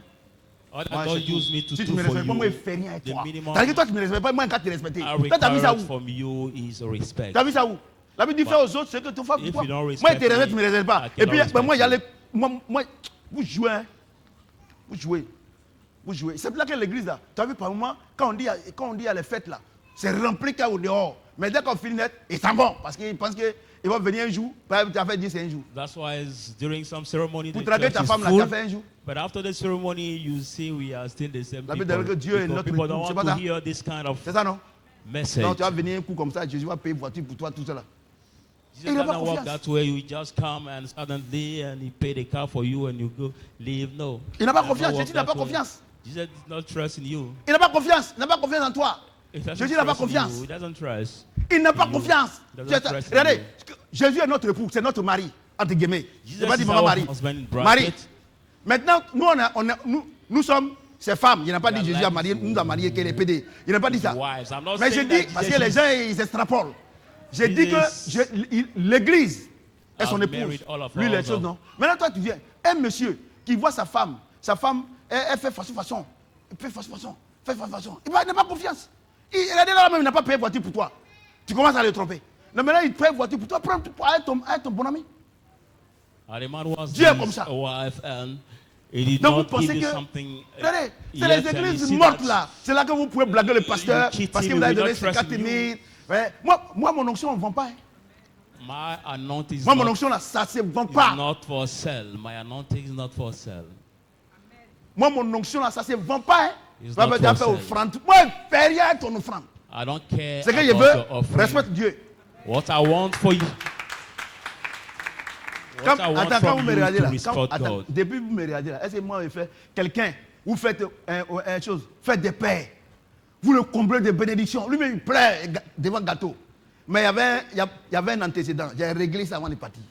All that Moi, God c'est tout. used me to Si tu do ne me for respectes pas, moi, you, je ne fais rien avec the toi. minimum C'est-à-dire que toi, tu ne me respectes pas, moi, quand tu respectes. I Toi, tu as mis ça require où? from you is respect. Tu as mis ça où? La Bible dit fais aux autres ce que tu fais pour if toi. you don't Moi, respect je te respecte, tu ne me respectes pas. I Et cannot puis, respect moi, you. j'allais. Moi, vous jouez. Hein. Vous jouez. Vous jouez. C'est là que l'église, là, tu as vu par moment, quand on dit à les fêtes, là, c'est rempli qu'à au dehors. Mais dès qu'on finit net, ils s'en vont. Parce qu'ils pensent qu'ils vont venir un jour. Par exemple, tu as fait 10 c'est un jour. That's why during some ceremony, Pour the draguer church ta is femme, là, tu full. as fait un jour. But after the ceremony, you see we are still the same La Bible people. dit que Dieu est Because notre people époux. don't C'est want pas to ça? hear this kind of C'est ça, non? message. Non, tu vas venir un coup comme ça, Jésus va payer voiture pour toi, tout ça là. Jesus Il n'a pas doesn't work confiance. that way. You just come and suddenly and he pay the car for you and you go leave. No. Il n'a pas It doesn't confiance. work Jésus n'a that pas way. confiance. Jesus does not trust in you. Il n'a pas confiance. Il n'a pas confiance en toi. He doesn't Jésus n'a pas trust in confiance. you. He doesn't trust. Il n'a pas You. confiance. Doesn't trust in Regardez, you. Jésus est notre époux, c'est notre mari, entre guillemets. Je Jesus ne pas is dire maman our Marie. husband in Marie. bracket. Maintenant, nous sommes ses femmes. Il n'a pas dit We are Jésus a like marié, nous a marié qu'elle est PD. Il n'a pas dit ça. Wives. I'm not Mais je saying dis, that parce que Jesus les gens, ils extrapolent. J'ai dit Jesus que l'église est son has épouse. married all of Lui, les us. choses, non. Maintenant, toi, tu viens. Un monsieur qui voit sa femme, elle fait façon. Il fait façon. Il n'a pas confiance. Il a dit là même, il n'a pas payé voiture pour toi. Tu commences à le tromper. Non, maintenant, il paye voiture pour toi. Prends ton bon ami. And the man was Dieu est comme ça. a wife and he did Donc vous not pensez give you que something. Regardez, c'est yet, les and you églises see mortes that là. C'est là que vous pouvez blaguer le pasteur you cheat parce him, qu'il vous a he will donné not trust 50 in 000. Ouais. Moi, mon onction, on ne vend pas. Hein. My anointing is Moi, mon not, onction là, ça ne se vend is pas. not for sale. My anointing is not for sale. Moi, mon onction là, ça ne se vend pas. Hein. It's Va not me dire for faire sale. offrande. Moi, fais rien avec ton offrande. I don't care C'est que je about veux, your offering. respecte Dieu. What I want for you. What I want Attends, quand from vous me you regardez is to là, respect God. depuis vous me regardez là, est-ce que moi, je fais quelqu'un, vous faites une chose, faites des paix. Vous le comblez de bénédictions. Lui-même, il pleure devant le gâteau. Mais il y avait un antécédent. J'ai réglé ça avant de partir.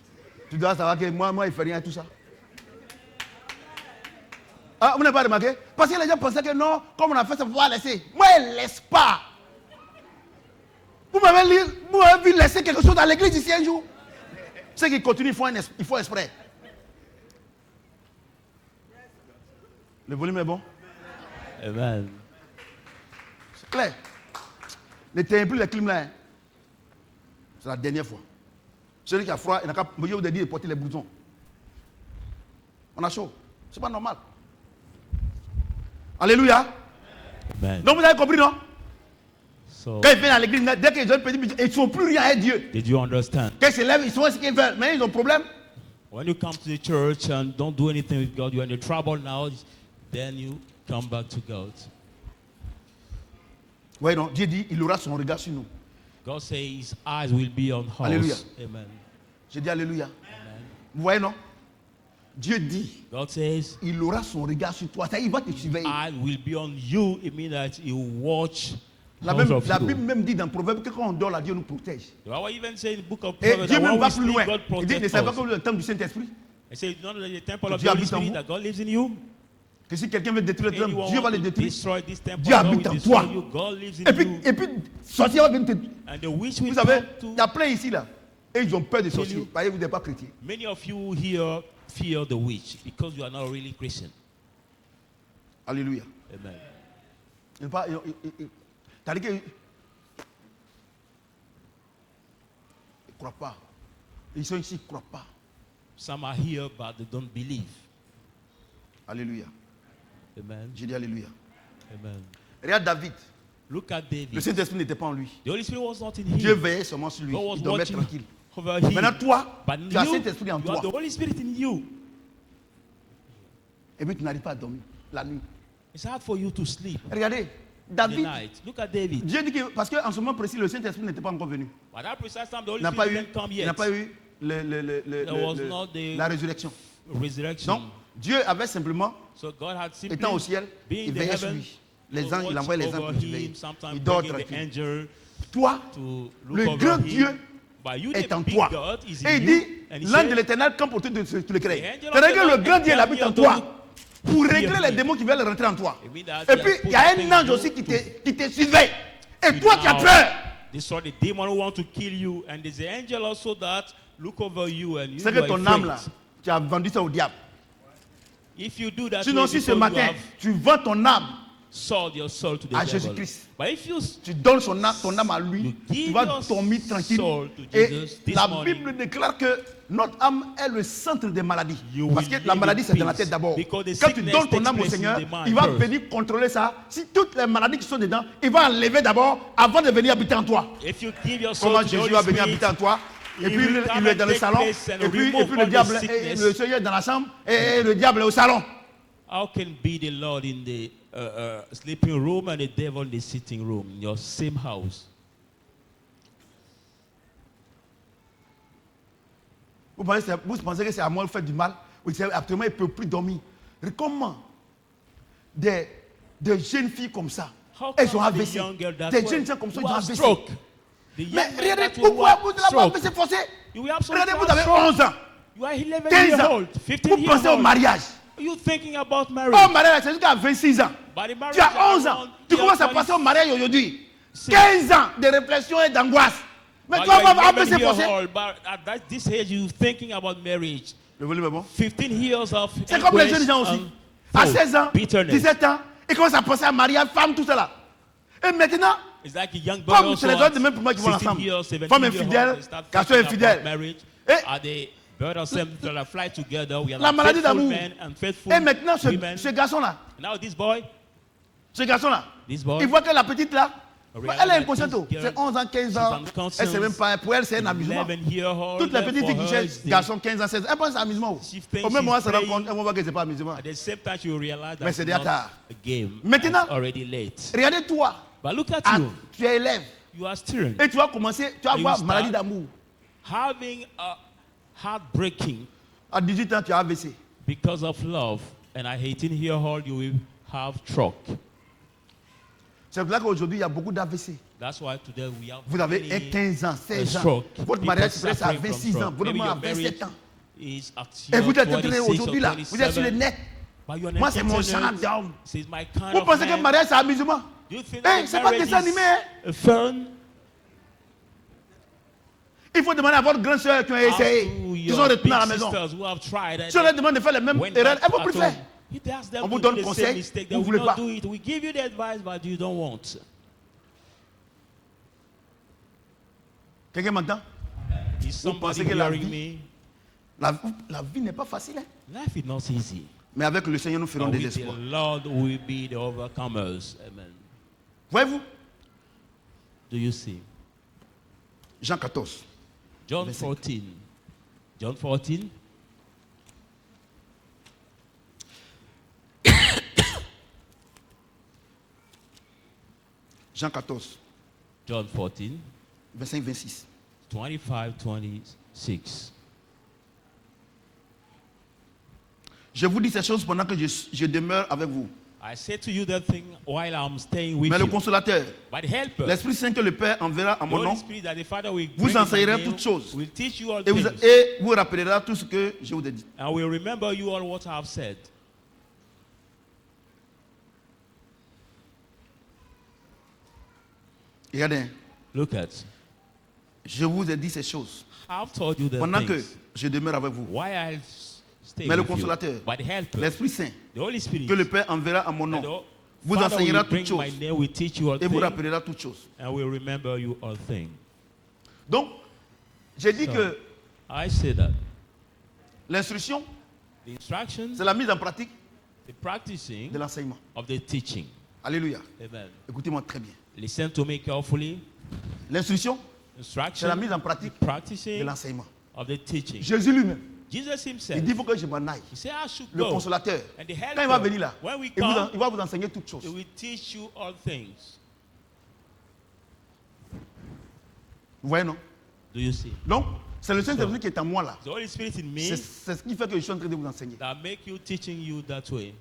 Tu dois savoir que moi, il ne fait rien à tout ça. Ah, vous n'avez pas remarqué? Parce que les gens pensaient que non, comme on a fait ça, il faut pas laisser. Moi, je ne laisse pas. Vous m'avez vu laisser quelque chose dans l'église ici un jour. Ceux qui continuent, il faut exprès. Le volume est bon? Amen. C'est clair. Ne t'aimes plus les clims là. Hein. C'est la dernière fois. Celui qui a froid, il n'a qu'à vous dire de porter les blousons. On a chaud. C'est pas normal. Alléluia. Amen. Donc vous avez compris, non? So, Quand ils viennent à l'église, dès qu'ils ont un petit budget, ils ne sont plus rien à Dieu. did you understand? Quand ils se lèvent, ils sont ce qu'ils veulent. Mais ils ont un problème. When you come to the church and don't do anything with God, you're in trouble now, then you come back to God. Oui, non. Dieu dit, il aura son regard sur nous. God says his eyes will be on us. Alléluia. Amen. Je dis Alléluia. Amen. Vous voyez, non? Dieu dit, God says, il aura son regard sur toi. Il va te surveiller. I will be on you. It means that he will watch La out of Bible you. même dit dans Proverbe que quand on dort, là, Dieu nous protège. The Bible even say in the book of Et Proverbs Dieu that même when va we plus sleep, loin. God Il dit, ne protects savez pas us. que le temple du Saint-Esprit. It says, not the temple of the Dieu Holy habite en Spirit vous. that God lives in you. Que si quelqu'un veut détruire le temple, Anyone Dieu va want le to détruire. destroy this temple, Dieu God habite will en destroy toi. you. God lives in Et you. puis, sortir va venir te... And the witch will Vous savez, come il y to... a plein ici, là. Et ils ont peur des sorciers. you. Parce que vous n'êtes pas chrétien. Many of you here fear the witch because you are not really Christian. Alléluia. Amen. C'est-à-dire que... Ils ne croient pas. Ils sont ici, ils ne croient pas. Some are here, but they don't believe. Alléluia. Amen. J'ai dit Alléluia. Amen. Regarde David. Look at Le David. Saint-Esprit n'était pas en lui. The Holy Spirit was not in Dieu him. veillait seulement sur lui. God was Il dormait watching tranquille. over him. Maintenant, toi, But tu as you, Saint-Esprit en you have toi. the Holy Spirit in you. Et puis tu n'arrives pas à dormir la nuit. It's hard for you to sleep Regardez, in the David, night. Look at David. Dieu dit que, parce qu'en ce moment précis, le Saint-Esprit n'était pas encore venu. But that precise time, the Il Holy n'a pas Spirit eu, didn't come il yet. n'a pas eu was not the- la résurrection. Resurrection. Donc, Dieu avait simplement, So God had simply étant au ciel, been il in the veillait sur heaven, lui. Les to anges, il watch envoyait les over anges pour surveiller. him, sometimes Il dort bringing the tranquille. angel Toi, to look le over grand him. Dieu But you, est the en big toi. God, is in Et il you. dit, And he l'ange de said, l'éternel campe autour de tout le créé. The angel of C'est-à-dire the que le Lord grand Dieu, il encamp habite en near toi. those Pour fear régler les him. démons qui veulent rentrer en toi. It means that Et he puis, has il y a put un in ange you aussi to qui te surveille. Et toi, tu as now peur. destroy the demon who want to kill you. And there's an angel also that look over you and you C'est que are ton âme, là, afraid. tu as vendu ça au diable. If you do that, Sinon, way si ce before you matin, have tu vends ton âme, sold your soul to the à devil. Jésus-Christ. But if you tu donnes ton âme à lui, You give tu vas your dormir tranquille. soul to Et Jesus this la morning. Bible déclare que notre âme est le centre des maladies. You Parce que will la live maladie, in c'est dans la peace. tête d'abord. Because the Quand tu sickness donnes ton takes âme au place in Seigneur, the mind il va first. venir contrôler ça. Si toutes les maladies qui sont dedans, il va enlever d'abord avant de venir habiter en toi. If you give your soul Comment to the Jésus Holy va venir Spirit, habiter en toi? Et he puis will il come est and dans le take salon. place and Et puis remove le all the diable, et sickness. le Seigneur est dans la chambre. Et le diable est au salon. How can be the Lord in the sleeping room and the devil in the sitting room in your same house? Vous pensez que c'est à moi de faire du mal? Oui, actuellement, il ne peut plus dormir. Comment des jeunes filles comme ça, How elles ont come the AVC? young girl that Des were- jeunes gens comme ça, who ils ont have AVC. stroke? The young Mais men regardez, that pourquoi who vous have n'avez pas stroke? AVC forcé? You have some Regardez, kind vous of avez stroke. 11 ans, You are 11 15 years ans. old, 15 Vous years pensez au old. mariage. You thinking about Oh, marriage? mariage, c'est jusqu'à 26 ans. But the marriage Tu as 11 ans. around Tu year commences à 20. passer au mariage aujourd'hui. Si. 15 ans de réflexion et d'angoisse. Mais But tu vas you are avoir 11 AVC years forcé. old, but at this age you thinking about marriage. Le volume est bon. 15 years of C'est comme les anguish jeunes gens aussi. and À thought, 16 ans, bitterness. 17 ans, ils commencent à penser à mariage, femme, tout cela. Et maintenant, It's like a young boy comme also c'est les at autres même pour moi qui vont 16 ensemble. years, 17 Femme years infidèle, old, they start garçon thinking infidèle. about marriage. Et Are they brothers and sisters that fly together? We are la like maladie faithful d'amour. men and faithful Et maintenant, women. ce garçon-là, Now this boy, il this boy, voit que la petite là, realize elle est that inconsciente. this girl, C'est 11 ans, 15 ans. she's unconscious. Elle sait même pas, pour elle, c'est un amusement. 11-year-old. Toutes les petites filles qui for her, cherchent it's the- garçons 15 ans, 16 ans, elles pensent à amusement. She thinks Au même moment, she's ça rend playing. compte, elles vont voir que c'est pas amusement. At the same time, you realize Mais that c'est it's déjà not tard. a game. Maintenant, It's already late. Regardez toi, But look at ah, you. tu es élève. You are student. Et tu vas commencer, tu vas You avoir start maladie d'amour. having a heartbreaking À 18 ans, tu as AVC. because of love. And at 18 years old, you will have stroke. C'est pour ça qu'aujourd'hui, il y a beaucoup d'AVC. That's why today we have Vous avez many 15 ans, 16 ans. stroke. Votre People mariage se passe à suffering from 26 ans. stroke. Votre Maybe mariage à your marriage 27 ans. is at Et vous your êtes en train 26 aujourd'hui or là. Vous êtes sur le 27. net. But you're Moi, c'est mon entertainer. genre d'homme. C'est my kind Vous of pensez que man. le mariage, c'est amusement? Do you think Eh, that c'est pas marriage dessin is animé, hein? fun? Il faut demander à votre grande soeur qui ont essayé. Ask Qui your sont retournés big à la maison. sisters who have tried and Si on leur demande de faire les mêmes went erreurs, back elles vont at plus le faire. home. You ask them On vous to do donne the conseil, same mistake. They vous will voulez not pas. do it. We give you the advice, but you don't want. Quelqu'un m'entend? Is somebody pensez que la hearing vie- me? La vie n'est pas facile, hein? Life is not easy. Mais avec le Seigneur, nous ferons But des with the espoirs. Lord will be the overcomers. Amen. Voyez-vous? Do you see? Jean 14. John Verset 14. John 14. Jean 14, John 14. 25, 26. 25, 26. Je vous dis ces choses pendant que je demeure avec vous. I say to you that thing while I'm staying with Mais le you. consolateur, But the helper, l'Esprit Saint que le Père enverra en the mon Holy nom, Spirit that the Father will vous bring in my enseignerez name, toutes choses. will teach you all et things. vous rappellera tout ce que je vous ai dit. And will remember you all what I have said. Regardez, Look at. je vous ai dit ces choses I've told you the pendant que things. je demeure avec vous. Why I stay Mais le with you. consolateur, But the helper, l'Esprit Saint the Holy Spirit, que le Père enverra en mon and nom, the vous Father enseignera will bring toutes my choses name, will teach you all et vous things, rappellera toutes choses. and will remember you all things. Donc, j'ai dit So, que I say that l'instruction, the instructions, c'est la mise en pratique the practicing de l'enseignement. of the teaching. Alléluia. Amen. Écoutez-moi très bien. Listen to me carefully. L'instruction, c'est Instruction, la mise en pratique the de practicing l'enseignement. of the teaching. Jésus lui-même, Jesus himself, il dit il faut que je m'en aille. he said, I should Le go. consolateur, And the quand il va helper, venir là, when we il come, va vous enseigner toutes choses. he will teach you all things. Vous voyez, non? Do you see? Donc, c'est le Saint-Esprit qui est en moi là. The Holy Spirit in me C'est ce qui fait que je suis en train de vous enseigner. that make you teaching you that way.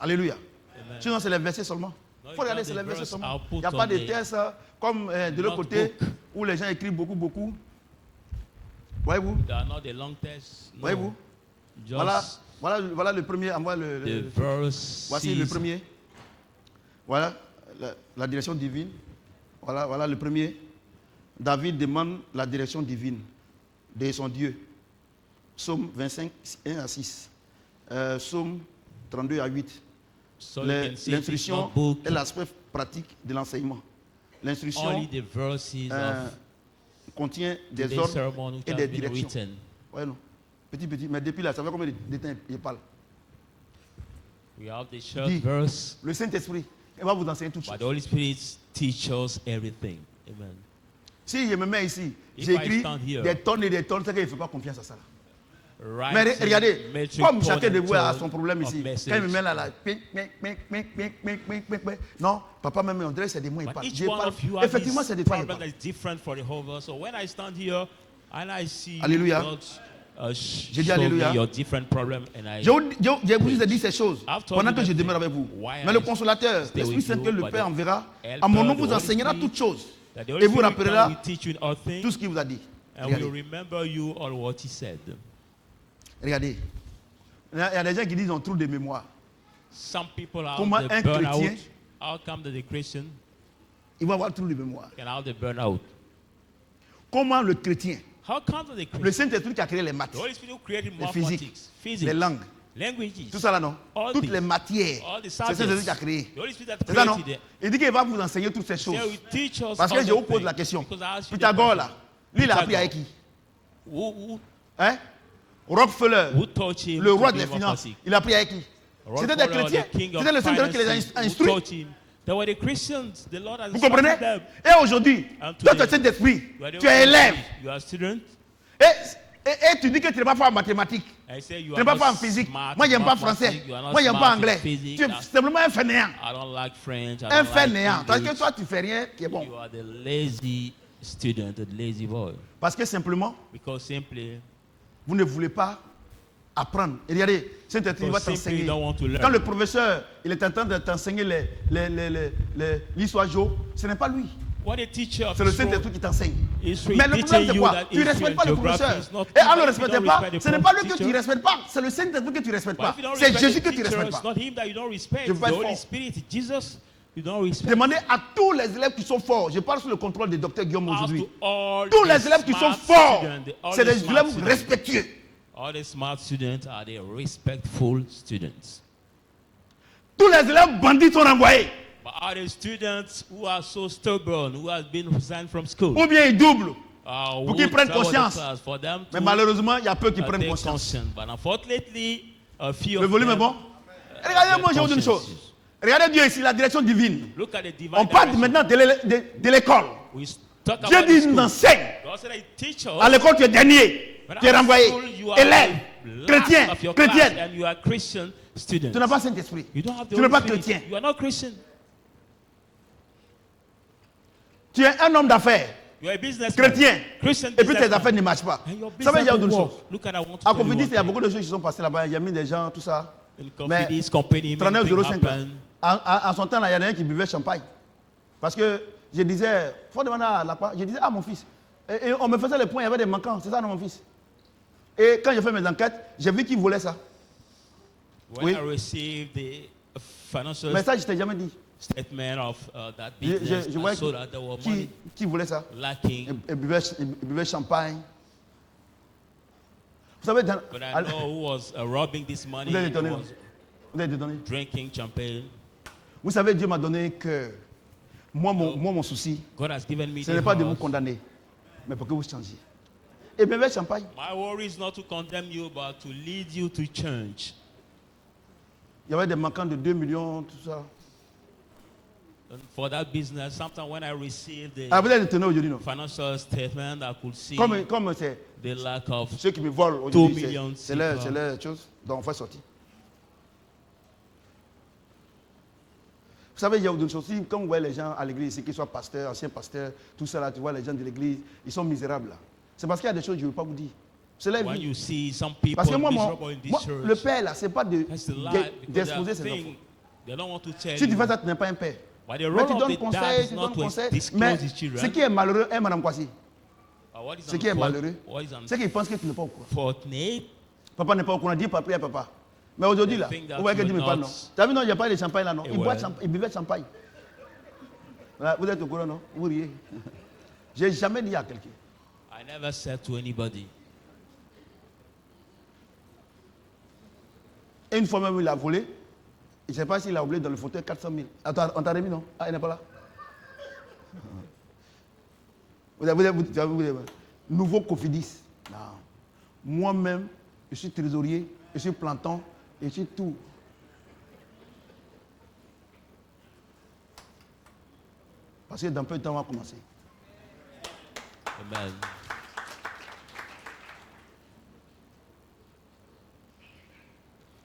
Alléluia. Amen. Sinon, c'est les versets seulement. No, Il faut regarder, it's c'est not les the versets verse seulement. I'll Il put n'y a pas on de the texte comme de l'autre côté notebook. où les gens écrivent beaucoup, beaucoup. Voyez-vous? They are not the long text. No. Voyez-vous? Just Voilà le premier. Envoie the verse. Voici le premier. Voilà la direction divine. Voilà le premier. David demande la direction divine de son Dieu. Psaume 25, 1 à 6. Psaume 32 à 8. So you can see this L'instruction notebook, est l'aspect pratique de l'enseignement. L'instruction only the verses of contient des today's ordres sermon which et has des been directions. written. Ouais, non. Petit, mais depuis là, ça fait combien de temps il parle? We have the short Dis. verse, Le Saint-Esprit, il va vous enseigner toutes but choses. the Holy Spirit teaches everything. Amen. Si je me mets ici, If j'écris I stand here, des tonnes et des tonnes, c'est qu'il ne fait pas confiance à ça. Là. Mais regardez, metric comme chacun de vous a point son problème of ici, message. quand il me met là, non, papa même on dirait que c'est de moi il But parle. each Je one parle. of you has Effectivement, this c'est de toi il problem parle. that is different for the whole world. So when I stand here and I see Alléluia. God J'ai dit show alléluia. me your different problem and I J'ai vous ai dit ces choses I've told pendant you que je that demeure thing. avec vous. Why Mais le I consolateur, stay l'Esprit with Saint you, que le but Père the enverra, helper, à mon nom the vous Holy enseignera Spirit, toutes choses that the et Holy vous Spirit rappellera will teach you in all things tout ce qu'il vous a dit. and will Regardez. remember you all what he said. Regardez. Il y a des gens qui disent on trouve des mémoires. Some people have Comment the un burnout. chrétien- How come that the Christian Il va avoir trouve des mémoires. can have the burnout? Comment le chrétien, How come that the le Christian, Saint-Esprit qui a créé les maths, the Holy Spirit who created les physiques, mathematics, physics, les langues, languages, tout ça là non, all toutes these, les matières, all the c'est le Saint-Esprit qui a créé. the Holy Spirit that C'est ça non? created it. Il dit qu'il va vous enseigner toutes ces choses. They will teach us Parce que all je the vous pose things. la question. Because I asked you the Pythagore question. là, lui il a appris avec qui? Who Hein? Rockefeller, taught him le to roi be des a finances, mathematician? il a appris avec qui? C'était des Rockefeller, chrétiens. the king of C'était le Saint-Esprit qui les a finances, who instruits. taught him. They were the Christians. The Lord has Vous comprenez? instructed them. Et aujourd'hui, And toi tu es today, Saint-Esprit, You are the tu es Holy élève. Spirit. You are a student. Et tu dis que tu n'es pas fort en mathématiques. I say you Tu n'es are pas not fort en physique. smart Moi, in j'aime pas mathematics, français. you are not Moi, j'aime pas smart in anglais. physics, Tu es that's- simplement un fainéant. I don't like French. I Un don't like fainéant. Parce que English. toi, tu fais rien qui est bon. You are the lazy student, the lazy boy. Parce que simplement, Because simply, vous ne voulez pas apprendre. Et regardez, Saint-Esprit va simply t'enseigner. you don't want to learn. Quand le professeur il est en train de t'enseigner l'histoire géo, ce n'est pas lui. What a teacher of C'est le history Saint-Esprit qui t'enseigne. is Mais le problème, c'est teaching quoi? you that Tu ne history respectes and pas le geography professeur. is not- Et en ne If le you respectant don't pas, respect the ce n'est pas lui que teacher, tu ne respectes pas, c'est le Saint-Esprit que tu ne respectes But pas. if you don't C'est respect Jésus the que tu ne teacher, respectes it's pas. not him that you don't respect. Je It's veux the être Holy fort. Spirit, Jesus, you don't respect. Demandez à tous les élèves qui sont forts. Je parle sous le contrôle du docteur Guillaume Ask aujourd'hui. to all Tous the les élèves qui sont smart forts, students, all c'est the des smart élèves students. respectueux. All the smart students are the respectful students. Tous les élèves bandits sont renvoyés. But are the students who are so stubborn, who have been resigned from school? Ou bien ils doublent. Pour Pour qu'ils prennent conscience. For them Mais to malheureusement, il y a peu qui prennent take conscience. conscience. But unfortunately, a few Le of volume est them, bon? Regardez-moi, je vous dis une conscience. chose. Regardez Dieu ici, la direction divine. Look at the divine On parle direction. maintenant de l'école. We talk Dieu about dit, the nous school. enseigne. God said, I teach us. À l'école, tu es dernier. But Tu es at renvoyé. school, you are Élève, the last chrétien, of your class chrétienne. and you are Christian students. Tu n'as pas Saint-Esprit. You don't have the Tu n'es Holy pas Spirit. chrétien. You are not Christian. Tu es un homme d'affaires, You are a businessman. chrétien. Christian Et puis tes businessman. affaires ne marchent pas. And your Vous savez, il y a business d'autres will work. choses. Look at I want to À tell you Cofidis, one il y a thing. beaucoup de choses qui sont passées là-bas. Il y a mis des gens, tout ça. In Mais Cofidis company, many 39,05 things là. happen. En son temps, là, il y en a un qui buvait champagne. Parce que je disais, il faut demander à la part. Je disais, ah mon fils. Et on me faisait les points, il y avait des manquants. C'est ça, non, mon fils. Et quand j'ai fait mes enquêtes, j'ai vu qu'il volait ça. When Oui. I received the financial Mais ça, je ne t'ai jamais dit. statement of that Je business, je I voyais saw that there were money qui volait ça. lacking. Il buvait champagne. Vous savez, dans, But I know who was robbing this money. vous êtes Who étonné, non? was Vous êtes étonné. drinking champagne. Vous savez, Dieu m'a donné que moi, mon souci, God has given me ce the n'est pas de vous heart. condamner, mais pour que vous changiez. Et buvez champagne. My worry is not to condemn you, but to lead you to change. Il y avait des manquants de 2 millions, tout ça. And for that business, sometimes when I received the Ah, vous êtes étonné aujourd'hui, non? financial statement, I could see Comme c'est the lack of. ceux qui me volent 2 aujourd'hui, millions, c'est leur chose dont on fait sortir. Vous savez, il y a d'autres choses. Si, quand vous voyez les gens à l'église, ici, qu'ils soient pasteurs, anciens pasteurs, tout ça là, tu vois les gens de l'église, ils sont misérables là. C'est parce qu'il y a des choses que je ne veux pas vous dire. C'est la When vie. you see some people Parce que moi, miserable in this church, le père là, c'est pas that's the lie, because d'exposer they ses think enfants. they don't want to tell Si tu you. fais ça, tu n'es pas un père. But the Mais role tu of donnes the dad conseil, is tu not donnes to conseil. disclose Mais his children. ce qui est malheureux, hein, Madame Kwasi, What is ce qui est malheureux, what is c'est qu'ils pensent que tu n'es pas au courant. unfortunate? Papa n'est pas au courant, dis papa à papa. Mais aujourd'hui là, They think that vous voyez que you Dieu me will parle, not- non? Tu as vu, non, il n'y a pas de champagne là, non? Eh Ils boivent ouais. champagne, ils buvaient champagne. Là, vous êtes au courant, non? Vous riez. J'ai jamais dit à quelqu'un. I never said to anybody. Et une fois même, il a volé. Je ne sais pas s'il a oublié dans le fauteuil 400 000. Attends, on t'a remis, non? Ah, il n'est pas là. Nouveau Cofidis. Non. Moi-même, je suis trésorier, je suis planton, je suis tout. Parce que dans peu de temps, on va commencer. Amen.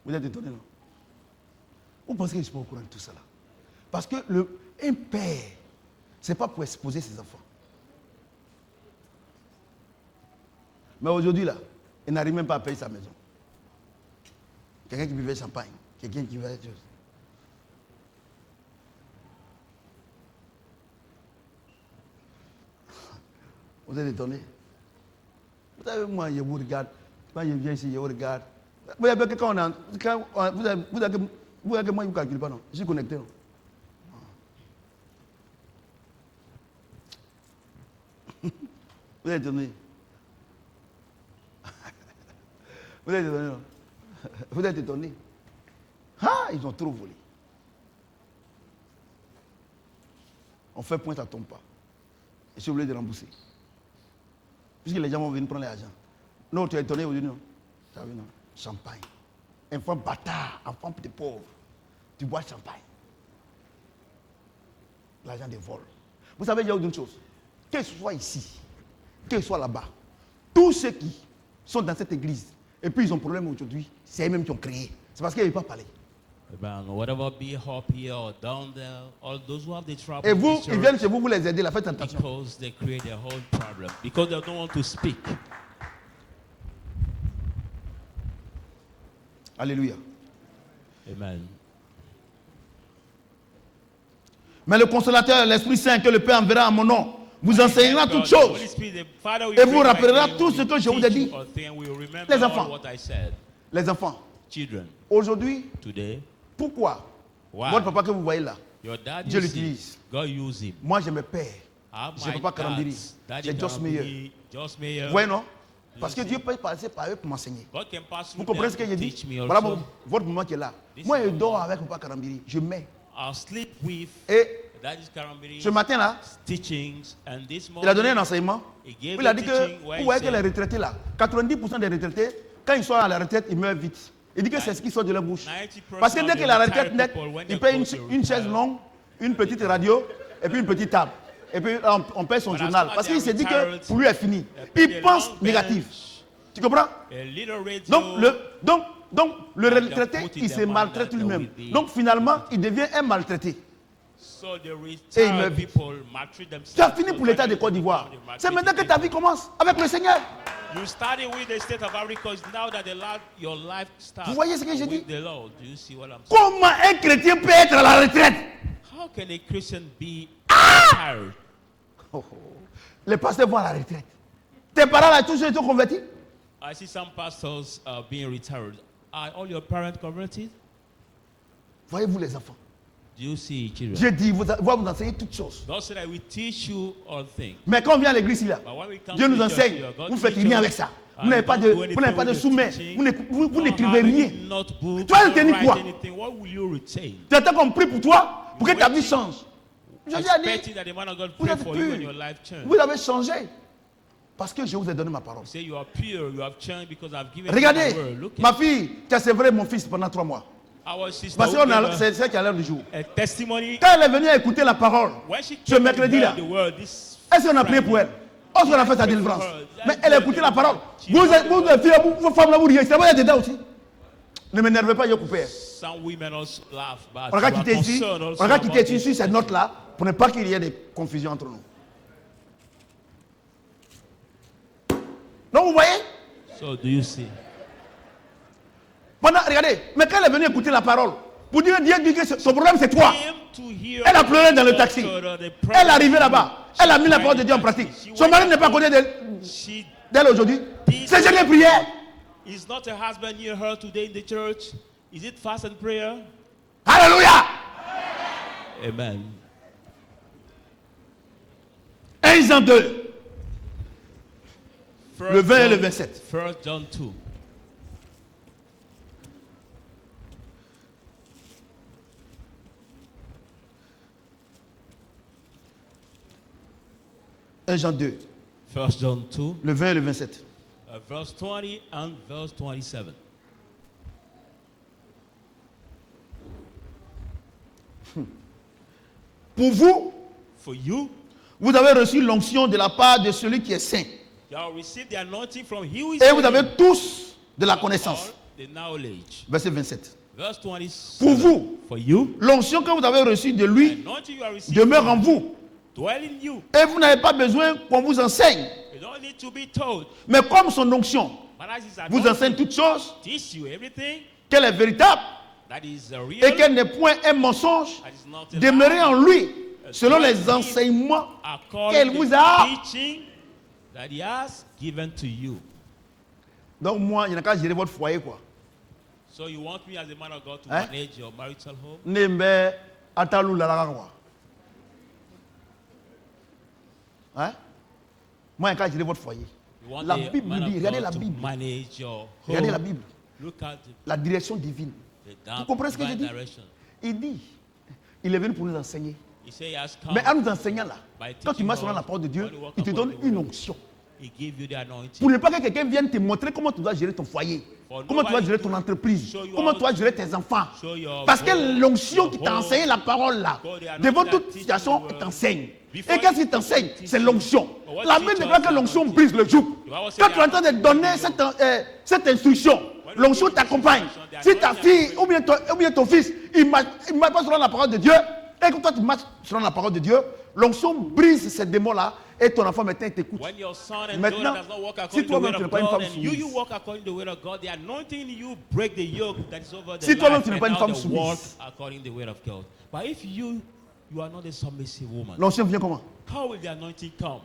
Vous êtes étonné, non? Vous pensez que je ne suis pas au courant de tout ça là? Parce que un père, ce n'est pas pour exposer ses enfants. Mais aujourd'hui là, il n'arrive même pas à payer sa maison. Quelqu'un qui buvait champagne, quelqu'un qui buvait... Vous êtes étonné? Vous savez, moi, je vous regarde. Quand je viens ici, je vous regarde. Vous avez que quand on a... vous avez que moi, je ne calcule pas, non? Je suis connecté, non? Vous êtes étonné? Vous êtes étonné, non? Vous êtes étonné? Ah, ils ont trop volé. On fait point, ça ne tombe pas. Et je suis obligé de rembourser. Puisque les gens vont venir prendre l'argent. Non, tu es étonné aujourd'hui, non? Ça veut non? Champagne. Enfant bâtard, enfant de pauvre. Tu bois champagne. L'argent des vols. Vous savez, il y a une chose. Que ce soit ici, que ce soit là-bas, tous ceux qui sont dans cette église, et puis ils ont problème aujourd'hui, c'est eux-mêmes qui ont créé. C'est parce qu'ils n'avaient pas parlé. Amen. Whatever be up here or down there, all those who have the trouble. Et vous, ils viennent chez vous, vous les aidez, la faites attention. Because they create their whole problem. Because they don't want to speak. Alléluia. Amen. Mais le consolateur, l'Esprit Saint que le Père enverra en mon nom, vous enseignera toutes choses et vous rappellera tout ce que je vous ai dit. Les enfants, aujourd'hui, pourquoi votre papa que vous voyez là, Dieu l'utilise. Moi, je me perds. Je ne peux pas Karambiri. J'ai Joss Meyer. Vous voyez, non? Parce que Dieu peut passer par eux pour m'enseigner. Vous comprenez ce que je dis? Voilà votre moment qui est là. Moi, je dors avec mon papa Karambiri. Je mets. Et ce matin là, il a donné un enseignement. Il a dit que vous voyez que les retraités là, 90% des retraités, quand ils sont à la retraite, ils meurent vite. Il dit que c'est ce qui sort de leur bouche. Parce que dès que la retraite nette, il paye une chaise longue, une petite radio et puis une petite table. Et puis on paye son journal. Parce qu'il s'est dit que pour lui est fini. Il pense négatif. Tu comprends? Donc le retraité, il se maltraite lui-même. Donc finalement, il devient un maltraité. Et il meurt vite. Tu as fini pour l'état de Côte d'Ivoire. C'est maintenant que ta vie commence avec le Seigneur. Vous voyez ce que j'ai dit? Comment un chrétien peut être à la retraite? Les pasteurs vont à la retraite. Tes parents là, tous ils sont convertis? I see some pastors being retired. Are all your parents converted? Voyez-vous les enfants? Do you see children? J'ai dit, vous vous enseigner toutes choses. God said I will teach you all things. Mais quand on vient à l'église là, Dieu nous enseigne. Vous ne faites rien avec ça. Vous n'avez pas de sous-main. Vous n'écrivez rien. Tu vas retenir quoi? Tu attends qu'on prie pour toi, pour que ta vie change. Je dis à dire, vous êtes pur. Vous avez changé. Parce que je vous ai donné ma parole. Regardez, ma fille, tu as sévré mon fils pendant 3 mois. Parce que c'est ça qui a l'air du jour. Quand elle est venue écouter la parole, ce mercredi là, est-ce qu'on a prié pour elle? Est-ce qu'on a fait sa délivrance? Mais elle a écouté la parole. Vous, vos femmes là, vous riez. C'est vrai, dedans aussi. Ne m'énervez pas, je coupe. On va quitter ici. On va quitter ici cette note là pour ne pas qu'il y ait des confusions entre nous. Donc vous voyez? So do you see? Regardez, mais quand elle est venue écouter la parole, pour dire Dieu dit que son problème c'est toi. Elle a pleuré dans le taxi. Elle est arrivée là-bas. Elle a mis la parole de Dieu en pratique. Son mari n'est pas à côté d'elle aujourd'hui. C'est juste une prière. Is not a husband near her today in the church? Is it fast and prayer? Alléluia. Amen. 1 Jean 2. Le 20 et le 27. 1 John 2. Jean 2. 1 John 2. Le 20 et le 27. Verse 20 and verse 27. Pour vous, For you, vous avez reçu l'onction de la part de celui qui est saint. you have received the anointing from he who is Et vous holy. avez tous de la connaissance. the knowledge. Verset 27. Verse 27. Pour vous, For you, l'onction que vous avez reçue de lui anointing you are receiving demeure en vous. dwell in you. Et vous n'avez pas besoin qu'on vous enseigne. You don't need to be told. Mais comme son onction But as his vous anointing enseigne toutes choses, teach you everything qu'elle est véritable that is real, et qu'elle n'est point un mensonge, that is not a demeurez lie, en lui selon les enseignements qu'elle according to vous a. the teaching that he has given to you. Donc moi, il n'y a qu'à gérer votre foyer quoi. So you want me as a man of God to Hein? manage your marital home? Nembe atalou la la quoi. Hein? Moi, il n'y a qu'à gérer votre foyer. You want La a Bible man dit, of regardez God la to Bible. manage your home. Regardez la Bible, Look at la direction divine. Vous comprenez ce que je divine dis? direction. Il dit, il est venu pour nous enseigner. He said he has come. Mais en nous enseignant là, By quand tu teaching marches selon us, la parole de Dieu, when you walk il te upon donne the une word, onction. He give you the anointing. Pour ne pas que quelqu'un vienne te montrer comment tu dois gérer ton foyer, For comment tu dois nobody gérer to ton entreprise, show you comment how tu dois to gérer tes enfants. show your Parce que home, l'onction your qui t'a home, enseigné la parole là, God, the devant anointing toute that situation, teaches il you, t'enseigne. before Et qu'est-ce qu'il you t'enseigne? teach C'est you. l'onction. But what La Bible teaches déclare que us l'onction anointing? brise le joug. The Bible says Quand the tu es en train de anointing donner brings the cette instruction, When l'onction you give t'accompagne. instruction, the Si ta anointing fille ou bien ton fils, il ne marche pas selon la parole de Dieu, et que toi tu marches selon la parole de Dieu, l'onction brise ces démons-là et ton enfant maintenant il t'écoute. When your son and Maintenant, daughter does not walk si according to the toi-même word tu n'es of pas une God, femme and you soumise, walk according to the word of God, the anointing in you break the yoke that is over the Si toi-même life, tu n'es and pas une now femme they walk soumise, according to the word of God. But if you are not a submissive woman, l'onction vient comment? how will the anointing come?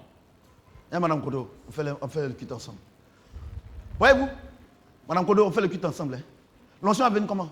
Hein, Madame Kodo, on fait le culte ensemble. Voyez-vous, Madame Kodo, on fait le culte ensemble. Hein. L'onction va venir comment?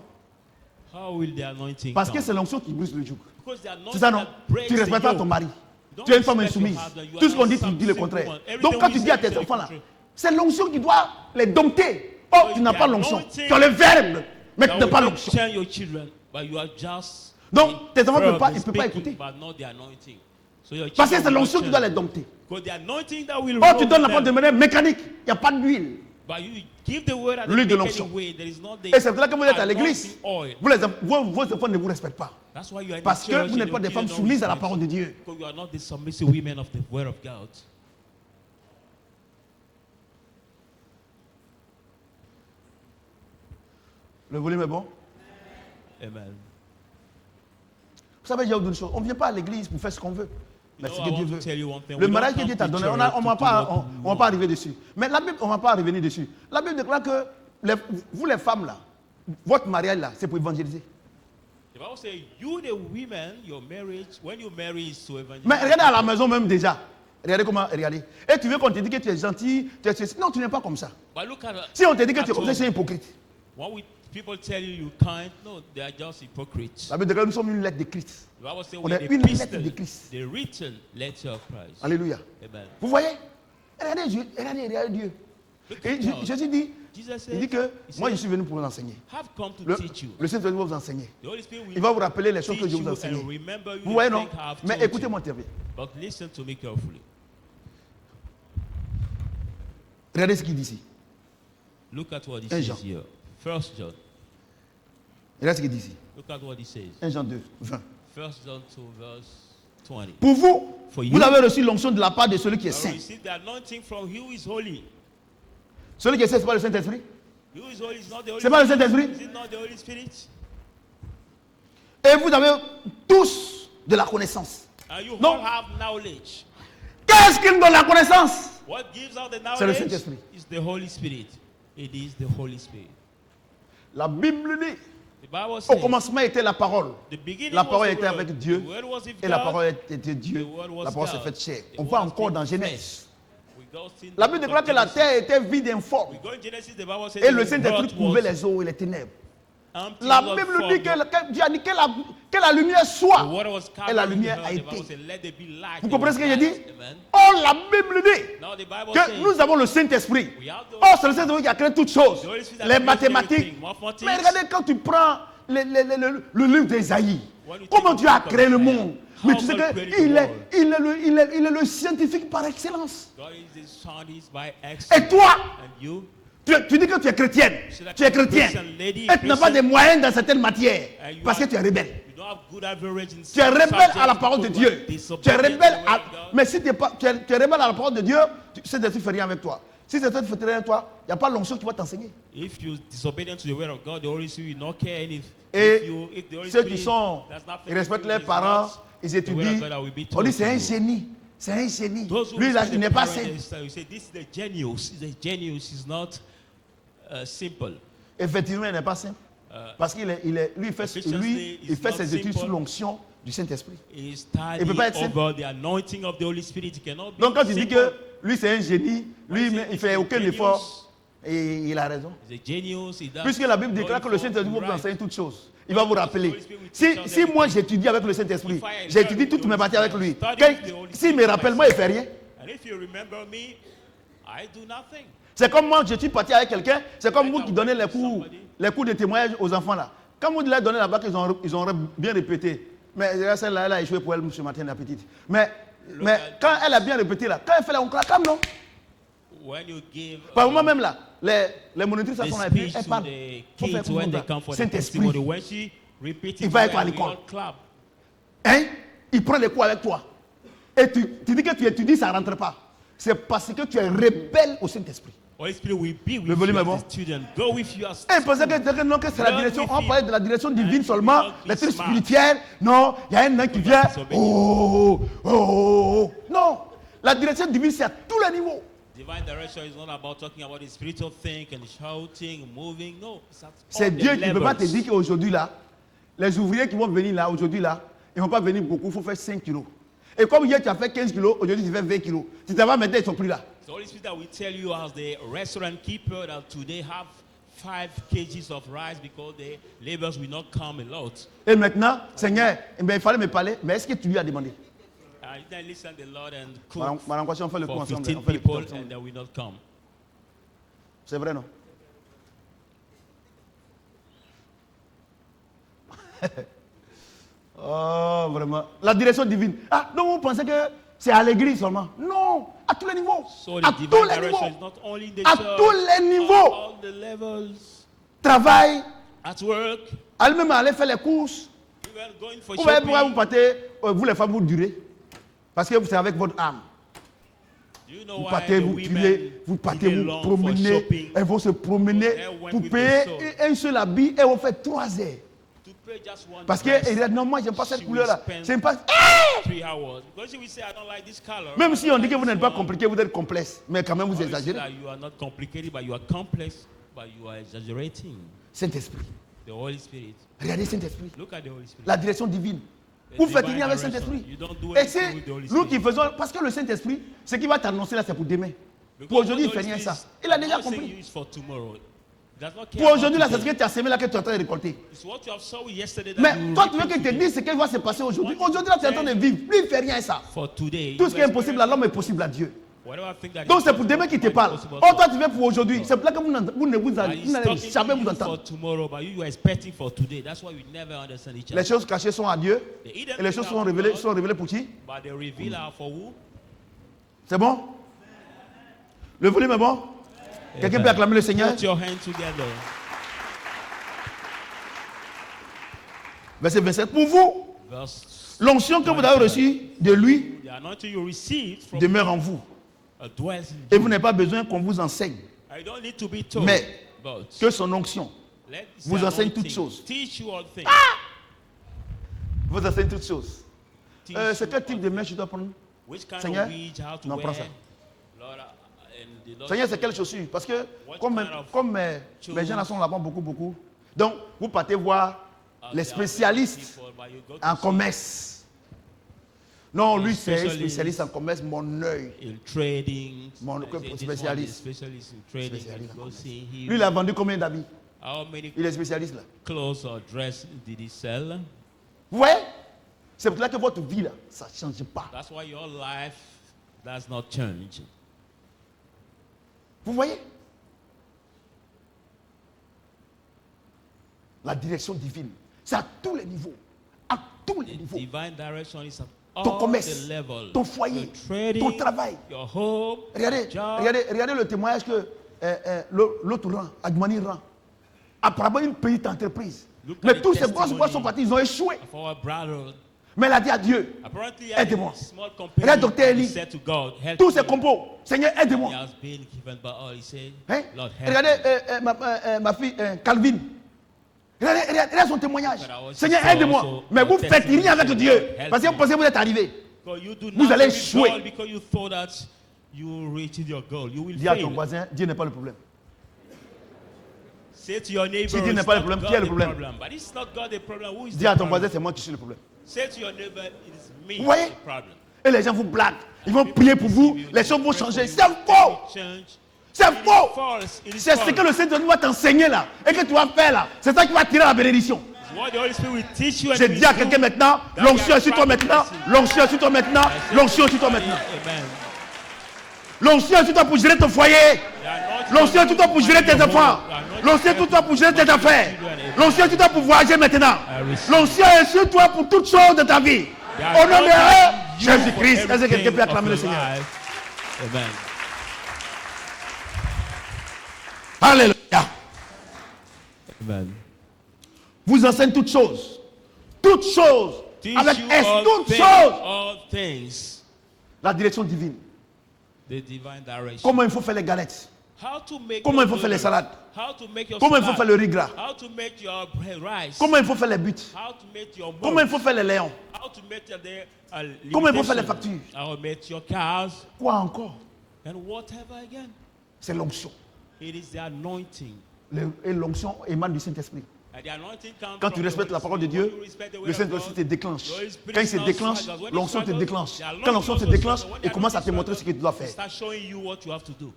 How will the anointing Parce que come? c'est l'onction qui brise le joug. Because the anointing C'est ça non? that breaks Tu the respectes pas yoke. ton mari. Don't Tu es une femme respect your insoumise. husband. You are Tout ce qu'on not dit, tu dis le submissive contraire. woman. Everything Donc quand we tu say, dis à you tes say the enfants là, contrary. c'est l'onction qui doit les dompter. Oh, tu n'as pas l'onction. Tu as le verbe, mais tu That n'as will pas not l'onction. change your children, but you are just Donc, tes enfants ne peuvent pas, verbally ils peuvent pas speaking, écouter. but not the anointing. So your Parce que children c'est will not l'onction qui doit les change. dompter. Because the anointing that will Oh, tu rule donnes la parole de them. manière mécanique. Il n'y a pas d'huile. But you give the word at the L'huile de mechanic l'onction. way. There is not the Et c'est là que vous êtes à l'église. anointing oil. Vos enfants ne vous respectent pas. That's why you are in Parce the que church vous and n'êtes pas your des femmes children don't soumises à la respect. parole de Dieu. Because you are not the submissive women of the word of God. Le volume est bon? Amen. Vous savez, il y a une chose. On ne vient pas à l'église pour faire ce qu'on veut. Mais You ce know, que I Dieu want to veut. tell you one thing. Le We mariage don't que Dieu come t'a to donné, church on ne to va do pas, what on va pas arriver dessus. Mais la Bible, on ne va pas revenir dessus. La Bible déclare que vous les femmes là, votre mariage là, c'est pour évangéliser. The Bible says, you the women, your marriage, when you marry is to evangelize. Mais regardez à la maison même déjà. Regardez comment, regardez. Et tu veux qu'on te dise que tu es gentil, tu es ceci. Non, tu n'es pas comme ça. But look at Si on te dit que tu es at comme ça, home. c'est hypocrite. When people tell you you can't, no, they are just hypocrites. La Bible déclare que nous sommes une lettre de Christ. The Bible says On we est the une lettre epistle, de Christ. the written letter of Christ. Alléluia. Amen. Vous voyez? Regardez Dieu, regardez Dieu. Look Et at God. Jésus dit, Jesus il said, dit que he moi je said, suis venu pour vous enseigner. have come to Le teach you. Saint-Esprit va vous enseigner. The Holy Spirit will Il va vous rappeler les choses que teach je vous ai you and enseignées. remember you Vous the voyez non? things I have Mais told écoutez-moi you. très bien. But listen to me carefully. Regardez ce qu'il dit ici. Look at what he 1 says Jean. here. 1 John. Regardez ce qu'il dit ici. Look at what he says. 1 Jean 2, 20. 1 John 2 verse 20. Pour vous, For you, vous avez reçu l'onction de la part de celui qui est I saint. receive the anointing from he who is holy. Celui qui est saint, ce n'est pas le Saint-Esprit. He who is holy is not the Holy C'est pas le Spirit. Saint-Esprit. Is it not the Holy Spirit? Et vous avez tous de la connaissance. And you Non. all have knowledge. Qu'est-ce qui nous donne la connaissance? What gives out the C'est le knowledge Saint-Esprit. is the Holy Spirit. It is the Holy Spirit. La Bible dit, The Bible au says, commencement était la parole. the beginning La was parole the était word. avec Dieu. The word was with Et la God. parole était Dieu. The word was La parole s'est God. faite chair. The On word va has encore been dans flesh. Genèse. We go in La the Bible book of déclare que la Genesis. terre était vide et informe. We go in Genesis, the Bible says Et the le Saint-Esprit earth couvrait was les eaux et les ténèbres. empty, La was Bible fog. dit que Dieu a dit que la lumière The soit. water was Et la covered in the lumière earth. a The Bible été. said, let there be light. Vous There comprenez was ce que j'ai light. dit? Amen. Oh, la Bible dit Now the Bible que says, nous avons le Saint-Esprit. we have the Oh, c'est le Saint-Esprit qui a créé toutes choses. The Holy Spirit has Les created mathématiques. everything. Mathematics. Mais regardez quand tu prends le livre d'Ésaïe. When you Comment take Dieu a the book créé of le Isaiah, monde. how Mais tu sais God created the qu'il world. il est le scientifique par excellence. God is the scientist by Et excellence. toi, And you, tu dis que tu es chrétienne. Tu es chrétien. Christian lady, Et tu n'as pas Christian- de moyens dans certaines matières. And you Parce que are- tu es rebelle. you don't have good average in Tu es some rebelle subjects à la parole de because you are Dieu. Tu es disobedient to rebelle the word à... of God. Mais si tu es rebelle à la parole de Dieu, Saint-Esprit ne fait rien avec toi. Si c'est toi qui fais rien, toi, il n'y a pas l'onction qui va t'enseigner. If you disobedient to the word of God, the Holy Spirit will not care. And Et if the Holy ceux Spirit qui sont, does not ils respectent fulfill leurs his parents, words, ils the word étudient. of God will be On told dit c'est to un you. génie. C'est un génie. Those who Lui, là, respect il the n'est pas parents, saint. you say this is the genius. The genius is not simple. Effectivement, il n'est pas simple. Parce qu'il est, lui, il fait ses études sous l'onction du Saint-Esprit. He Il peut pas être studied over the anointing of the Holy Spirit. He cannot be Donc quand tu dis simple. que lui c'est un génie, lui When il you ne say fait he's a aucun genius, effort et il a raison. he's a genius, he does Puisque la Bible déclare que le no effort Saint-Esprit to vous write. enseigne toutes choses. Il va vous rappeler. Holy Spirit will Si, teach us si moi everything. j'étudie avec le Saint-Esprit, If I j'étudie learn with toutes the mes Holy parties avec Spirit, lui. study Quand- with the Holy S'il me Spirit rappelle, moi il fait myself. rien. And if you remember me, I do nothing. C'est comme moi, je suis parti avec quelqu'un, c'est comme vous qui donnez les cours de témoignage aux enfants là. Quand vous leur donnez là-bas, ils ont bien répété. Mais celle-là, elle a échoué pour elle ce matin, la petite. Mais quand elle a bien répété là, quand elle fait là, on claque comme non. When you give Par moi-même là, les monitrices the sont là et puis speech elles to parlent. the Faut faire kids when they come for the testimony, Saint-Esprit, when she repeats Il it, va être à well, we l'école. all clap. hein, il prend les cours avec toi. Et tu dis que tu étudies, ça ne rentre pas. C'est parce que tu es rebelle au Saint-Esprit. Holy Spirit will be with Le volume you est bon. as a student. Go with you as Et pensez que non, que c'est la Learn direction, with on him. parlait de la direction divine And seulement, you will les be trucs smart. spirituels. Non, il y a un nain qui vient. disobedient. Oh. Non, la direction divine, c'est à tous les niveaux. Divine direction is not about talking about the spiritual thing and shouting, moving. No, it's at all C'est the Dieu qui ne peut pas te levels. dire qu'aujourd'hui là, les ouvriers qui vont venir là, aujourd'hui là, ils ne vont pas venir beaucoup, il faut faire 5 kilos. Et comme hier tu as fait 15 kilos, aujourd'hui tu fais 20 kilos. Si tu vas maintenant, ils ne sont plus là. The Holy Spirit that will tell you as the restaurant keeper that today have 5 kgs of rice because the laborers will not come a lot. Et maintenant, Seigneur, eh bien, il fallait me parler, mais est-ce que tu lui as demandé? You then listen to the Lord and cook Madame Kwasi, on fait le coup for ensemble. 15 On fait le coup people ensemble. and they will not come. C'est vrai, non? Oh, vraiment. La direction divine. Ah, donc vous pensez que c'est à l'église seulement? Non, à tous les niveaux. So À the tous divine les direction niveaux. is not only in the À church, tous les niveaux. all the levels, Travail, at work, allez même aller faire les courses. even going for Vous voyez pourquoi vous shopping. partez, vous les femmes, vous durez? Parce que c'est avec votre âme. Do you know Vous why partez, the vous women tirez, vous partez, live vous long for promenez. shopping? Elles vont se promener They went pour with payer the soul. un seul habit. Elles vont faire 3 heures. To pay just one Parce dress, que non, moi, j'aime pas cette she couleur-là. will spend J'aime pas. 3 hours. Because she will say, I don't like this color. Même I si don't on dit like que vous this n'êtes pas one. compliqué, vous êtes complexe. Mais quand même, vous Or you say exagérez. that you are not complicated, but you are complex, but you are exaggerating. Saint-Esprit. The Holy Spirit. Regardez Saint-Esprit. Look at the Holy Spirit. La direction divine. The Vous faites divine rien avec direction. Saint-Esprit. You don't do Et anything c'est with the Holy nous Spirit. qui faisons. Parce que le Saint-Esprit, ce qui va t'annoncer là, c'est pour demain. Because Pour aujourd'hui, il what ne the fait Holy rien Spirit ça. Il a is déjà not saying compris. you is for tomorrow. He does not care Pour about aujourd'hui, là, c'est ce today. que tu as semé là que tu es en train de récolter. It's what you have sown yesterday that Mais you toi, tu veux reap qu'il te today. dise ce qui va se passer aujourd'hui. Aujourd'hui, là, tu es en train de vivre. Lui, il ne fait rien à ça. For today. Tout you ce qui est impossible à experience l'homme est possible à Dieu. whatever thing that Donc is c'est pour possible demain qu'il te is parle. possible Oh, to toi, tu veux pour aujourd'hui. C'est pour là que vous n'allez But he's talking jamais to vous you entendre. for tomorrow, but you are expecting for today. That's why we never understand each Les other. choses cachées sont à Dieu. The hidden Et les things choses are sont to révélées, God, pour qui? but the reveal are for who? C'est bon? Le volume est bon? Quelqu'un peut acclamer le Seigneur? Put your hands together. Verset 27. Pour vous, Verse l'onction que vous avez reçue de lui the anointing you received from demeure en vous. dwells in Et you. vous n'avez pas besoin qu'on vous enseigne. I don't need to be told, Mais but que son onction let this vous enseigne anointing toutes choses. teach you all things. vous enseigne toutes choses. Teach C'est you quel type all de mèche je dois prendre? Which kind Seigneur, of weed, how to non, wear. prends ça. Lord, and the Lord Seigneur, c'est quelle chaussure? Parce que comme mes gens là sont là-bas beaucoup. Donc, vous partez voir les spécialistes people, but you go to en commerce. Non, lui, c'est un Spécialiste. spécialiste en commerce, mon œil. in trading. Mon I say this one is spécialiste. specialist in trading. Spécialiste And en go see him. Lui, il a vendu combien d'habits? How many Il est spécialiste là. clothes or dress did he sell? Vous voyez? C'est pour cela que votre vie là, ça ne change pas. That's why your life does not change. Vous voyez? La direction divine, c'est à tous les niveaux. À tous les niveaux. Divine direction is at Ton all commerce, the levels. ton foyer, Your trading, ton travail. your home, Regardez, job. regardez le témoignage que l'autre rend, Admani rend. Après avoir une petite entreprise. Look at Mais the tous ces boss testimony sont partis, ils ont échoué. of our brother. Mais elle a dit à Dieu, Apparently, aide-moi. small Elle a companion, docteur he Eli. said to God, help Tous ses me. compos, Seigneur, He aide-moi. has been given by all. He said, Hein? Lord, help Regardez me. ma fille Calvin. Regardez son témoignage. But our Seigneur, sister aide-moi. also, Mais vous our faites rien testimony avec said, Dieu. Lord, Parce que help vous pensez que vous êtes arrivé. Because you do Vous not allez reach échouer. God because you thought that you reached your goal. You will Dis à ton fail. voisin, Dieu n'est pas le problème. Say to your neighbor, Si Dieu n'est it's pas le not problème, God qui est le the problème? problem. But it's not God the problem. Who is Dis the à ton voisin, problem? c'est moi qui suis le problème. Say to your neighbor, it is me Vous voyez? the problem. Et les gens vous blaguent. Ils vont prier pour vous. Les choses vont changer. C'est faux. C'est faux. C'est ce que le Seigneur doit t'enseigner là. Et que tu vas faire là. C'est ça qui va tirer la bénédiction. What the Holy Spirit will teach you and Je dis à quelqu'un maintenant, l'onction est sur toi maintenant. L'onction est sur toi maintenant. L'onction est sur toi maintenant. Amen. L'onction est sur toi pour gérer ton foyer. L'onction est sur toi pour gérer tes enfants. L'onction est sur toi pour gérer tes affaires. L'onction est sur toi pour voyager maintenant. L'onction est sur toi pour toutes choses de ta vie. Au nom de Jésus-Christ. Est-ce que quelqu'un peut acclamer le Seigneur? Amen. Alléluia. Amen. Vous enseigne toutes choses. Toutes choses. Teach Avec you S. all Toutes things, choses. all things. La direction divine. The divine direction. Comment il faut faire les galettes. How to make Comment il your faut faire les noodles. salades. How to make your Comment il faut salad. faire le riz gras. How to make your rice. Comment il faut faire les buts. How to make your Comment il boats. faut faire les léons. How to make your Comment il faut faire les limitation. factures. How to make your cars Quoi encore? and whatever again. C'est l'onction. It is the anointing. Et l'onction émane du Saint-Esprit. And the anointing comes Quand from tu respectes the la Holy parole de Spirit. Dieu, When you respect the le word of Saint-Esprit God, te déclenche. the Holy Spirit Quand il se now déclenche, struggles. When he l'onction te struggles, déclenche. the Quand anointing l'onction te also déclenche, struggles. When il the commence à te anointing montrer ce que tu dois faire. start showing you what you have to do.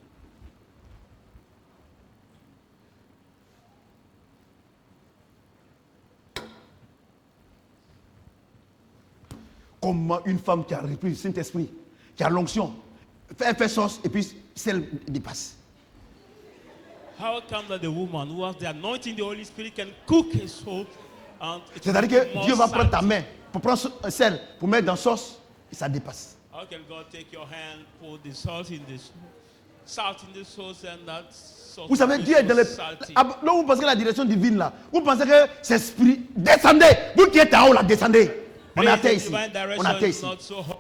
Comment une femme qui a repris le Saint-Esprit, qui a l'onction, fait sauce et puis celle dépasse. How come that the woman who has the anointing, the Holy Spirit, can cook his soul? C'est-à-dire que Dieu va prendre ta main pour prendre un sel, pour mettre dans la sauce et ça dépasse. How can God take your hand, put the salt in this salt in the sauce, and that salt Vous savez, is Dieu est dans so le... salty? Là, vous pensez que la direction divine là, vous pensez que c'est esprit. Descendez. Vous qui êtes en haut là, descendez. On est à terre ici. On est à terre ici.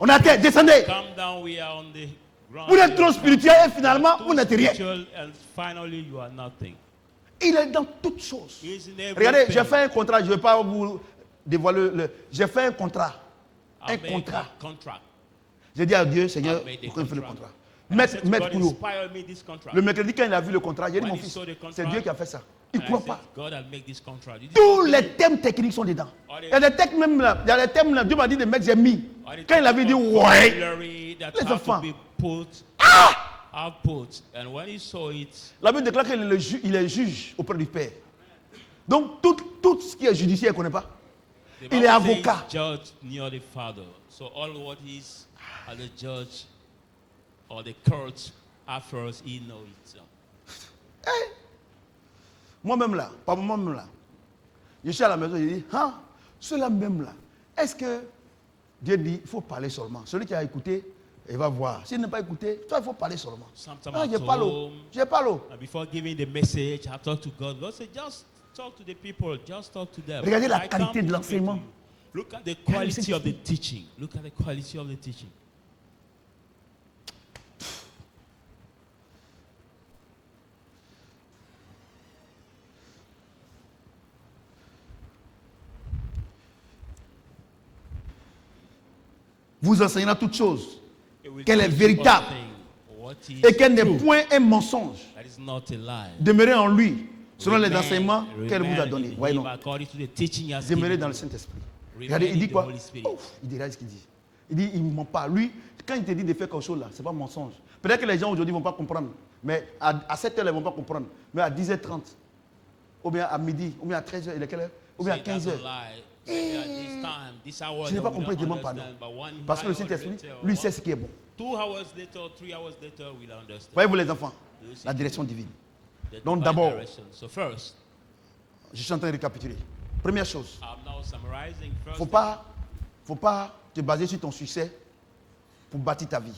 On est à terre, descendez. Come down, we are on the ground. Vous êtes trop spirituel et finalement, vous n'êtes rien. Spiritual, and finally you are nothing. Il est dans toutes choses. He is in everything. Regardez, j'ai fait un contrat, je ne vais pas vous dévoiler le... J'ai fait un contrat. I Un made contrat. a contract. J'ai dit à Dieu, Seigneur, I made a pourquoi il fait le contract. contrat? And I Maître said to God, Kouyo. inspire me this contract. Le mercredi, quand il a vu le contrat, j'ai dit, When mon he fils, saw the contract, c'est Dieu qui a fait ça. Il ne And I croit said, pas. God, I'll make this contract. You didn't Tous believe. les thèmes techniques sont dedans. Il y a des thèmes même là. Il y a des thèmes là. Dieu m'a dit de mettre, j'ai mis. All the Quand il avait dit, ouais. vocabulary that Les have enfants. to be put, output. And when he saw it, La Bible déclare qu'il est juge auprès du Père. Donc, tout ce qui est judiciaire, il ne connaît pas. the Il est Bible says avocat. judge near the Father. So all what is at the judge or the court affairs, he knows it. Moi-même là, pas moi-même là. Je suis à la maison, je dis, ah, ceux-là même là, est-ce que Dieu dit, il faut parler seulement. Celui qui a écouté, il va voir. S'il n'a pas écouté, toi, il faut parler seulement. Sometimes Ah, at j'ai pas l'eau. home, J'ai pas l'eau. and before giving the message, I talk to God. God said, just talk to the people, just talk to them. Regardez la I can't qualité de put it l'enseignement. to you. Look at the quality of the teaching. Look at the quality of the teaching. Vous enseignera toutes choses. It will Qu'elle est teach you véritable. all things, what is Et qu'elle n'est true, point un mensonge. that is not a lie. Demeurez en lui, selon les Remain- enseignements qu'elle vous a remain donnés. in Voyez him non. according to the teaching he has Demeurez given dans le you. Saint-Esprit. Remain Regardez, il in dit the quoi? Holy Spirit. Ouf, il dira ce qu'il dit. Il dit, il ne ment pas. Lui, quand il te dit de faire quelque chose là, ce n'est pas mensonge. Peut-être que les gens aujourd'hui ne vont pas comprendre. Mais à 7h, ils ne vont pas comprendre. Mais à 10h30, ou bien à midi, ou bien à 13h, il est quelle heure? Ou bien à Say it doesn't 15h. lie. At this time, this hour, Je n'ai they pas will compris, not demande pardon. understand, but one Parce que le hour Saint-Esprit, later, lui, sait ce qui est bon. 2 hours later, 3 hours later, we'll understand. Voyez-vous les enfants, la direction divine. The Donc divine d'abord, direction. So first, je suis en train de récapituler. Première chose, I'm now summarizing. First, faut pas te baser sur ton succès pour bâtir ta vie.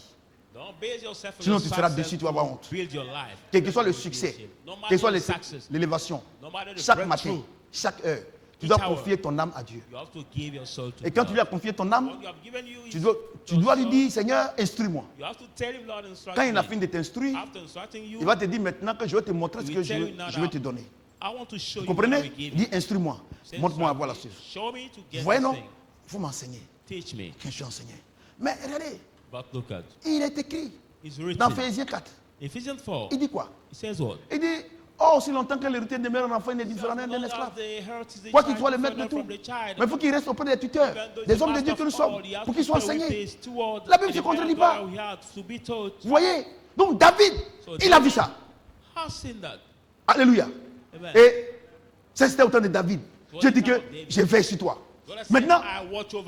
don't base yourself on Sinon, your tu seras success déçu, tu vas avoir to honte. build your life. Quel que soit le succès, No quelle que matter soit the success, l'élévation, no matter the chaque matin, breakthrough, chaque heure, Tu dois each hour, confier ton âme à Dieu. you have to give your soul to Et quand God. tu lui as confié ton âme, What you have given you tu is dois your lui soul. dire, Seigneur, instruis-moi. You have to tell him, Lord, instruct Quand il a me. fini de t'instruire, After instructing you, il va te dire maintenant que je vais te montrer ce he que will tell you now je vais that te donner. I want to show Vous you what I comprenez? will give Dis, you. instruis-moi. Say, Montre-moi à instruct voir la me. chose. Show me to Vous get voyez, this non? thing. Il faut m'enseigner. Teach me. Que je suis enseigné. Mais regardez, But look at, il est écrit it's dans written. Éphésiens 4. Ephesians 4, Il dit quoi? it says what? Il dit, oh, aussi longtemps que l'héritier demeure un enfant, il est différent d'un esclave. Quoi qu'il soit le maître de tout. Mais il faut qu'il reste auprès des tuteurs, des hommes de Dieu que nous sommes, pour qu'ils soient enseignés. La Bible ne se contredit pas. Vous voyez? Donc David, il a vu ça. Alléluia. Et ça c'était au temps de David. Dieu dit que je veille sur toi. Maintenant,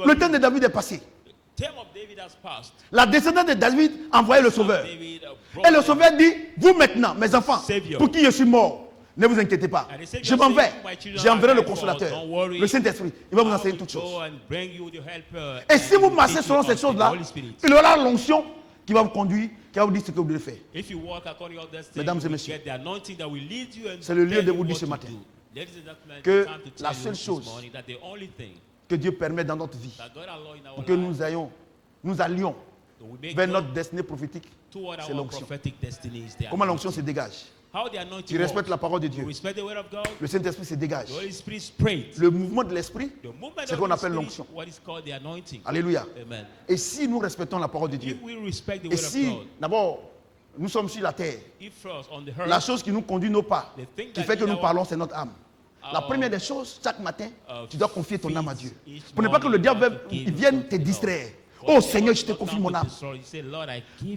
le temps de David est passé. La descendance de David a envoyé le sauveur. Et le sauveur dit, vous maintenant, mes enfants, pour qui je suis mort, ne vous inquiétez pas. Je m'en vais. J'enverrai le consolateur, le Saint-Esprit. Il va vous enseigner toutes choses. Et si vous marchez selon cette chose-là, il aura l'onction qui va vous conduire, qui va vous dire ce que vous devez faire. Mesdames et messieurs, c'est le lieu de vous dire ce matin que la seule chose que Dieu permet dans notre vie, pour que nous allions vers notre destinée prophétique, c'est l'onction. Comment l'onction se dégage? Tu respectes la parole de Dieu. Le Saint-Esprit se dégage. Le mouvement de l'Esprit, c'est ce qu'on appelle l'onction. Alléluia. Et si nous respectons la parole de Dieu, et si d'abord nous sommes sur la terre, la chose qui nous conduit nos pas, qui fait que nous parlons, c'est notre âme. La première des choses, chaque matin, tu dois confier ton âme à Dieu. Pour ne pas que le diable vienne te distraire. Oh Seigneur, je te confie mon âme.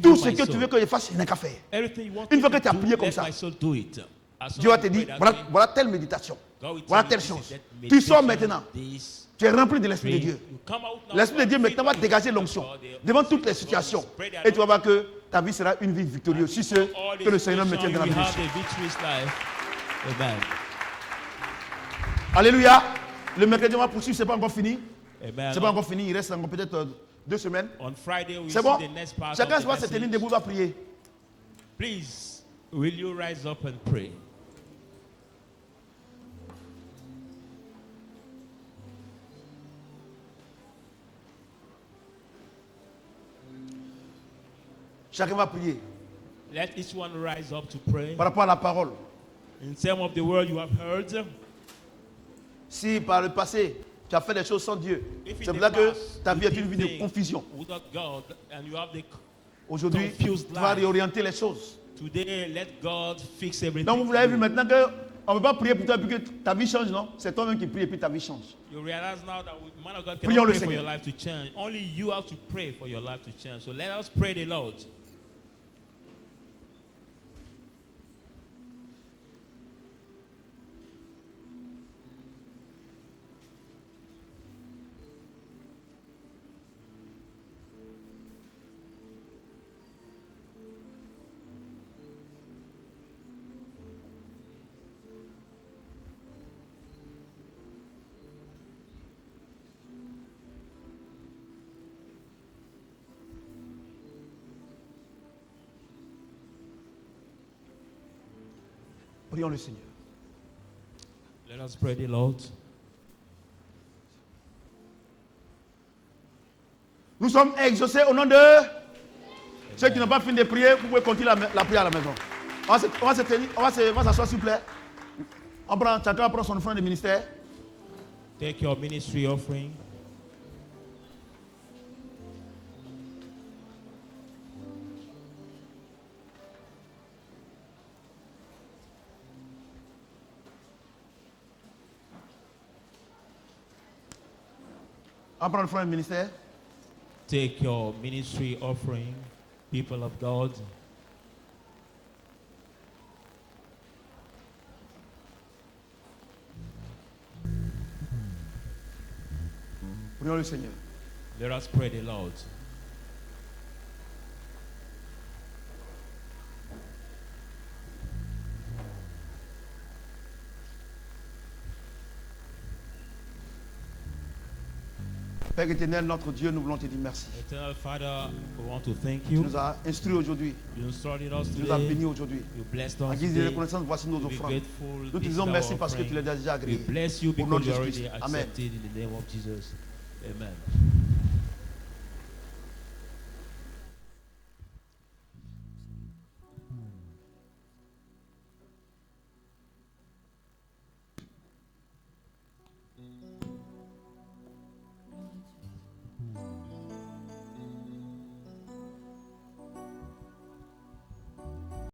Tout ce que tu veux que je fasse, je n'ai qu'à faire. Une fois que tu as prié comme ça, Dieu va te dire, voilà telle méditation, voilà telle chose. Tu sors maintenant. Tu es rempli de l'Esprit de Dieu. L'Esprit de Dieu maintenant va dégager l'onction devant toutes les situations. Et tu vas voir que ta vie sera une vie victorieuse. Si c'est que le Seigneur me tient dans la bénédiction. Alléluia. Le mercredi, on va poursuivre. Ce n'est pas encore fini. Ce n'est pas encore fini. Il reste encore peut-être 2 semaines. C'est bon? Chacun va se tenir debout, va prier. Please, will you rise up and pray? Chacun va prier. Let each one rise up to pray. Par rapport à la parole. In terms of the word you have heard, si par le passé, tu as fait des choses sans Dieu, c'est pour ça que ta vie est une vie de confusion. Aujourd'hui, tu vas réorienter les choses. Today, let God fix everything. Donc vous l'avez vu maintenant qu'on ne peut pas prier pour toi et que ta vie change, non? C'est toi-même qui prie et puis ta vie change. You realize now that man of God Prions cannot le pray for Seigneur. your life to change. Only you have to pray for your life to change. So let us pray the Lord. Prions le Seigneur. Let us pray the Lord. Nous sommes exaucés au nom de ceux qui n'ont pas fini de prier. Vous pouvez continuer la prière à la maison. On va s'asseoir s'il vous plaît. Chacun va prendre son offrande de ministère. Take your ministry offering. On va prendre l'offrande de ministère. Take your ministry offering, people of God. Prions le Seigneur. Let us pray the Lord. Père éternel, notre Dieu, nous voulons te dire merci. Eternal Father, we want to thank Tu you. nous as instruits aujourd'hui. You instructed us Tu nous as bénis today. aujourd'hui. You blessed En us guise de today. reconnaissance, voici nos Be offrandes. grateful. Nous te This disons is merci our parce que tu offering. l'as déjà We agréé. bless you Au nom because de you already Jésus-Christ. Amen. accepted in the name of Jesus. Amen.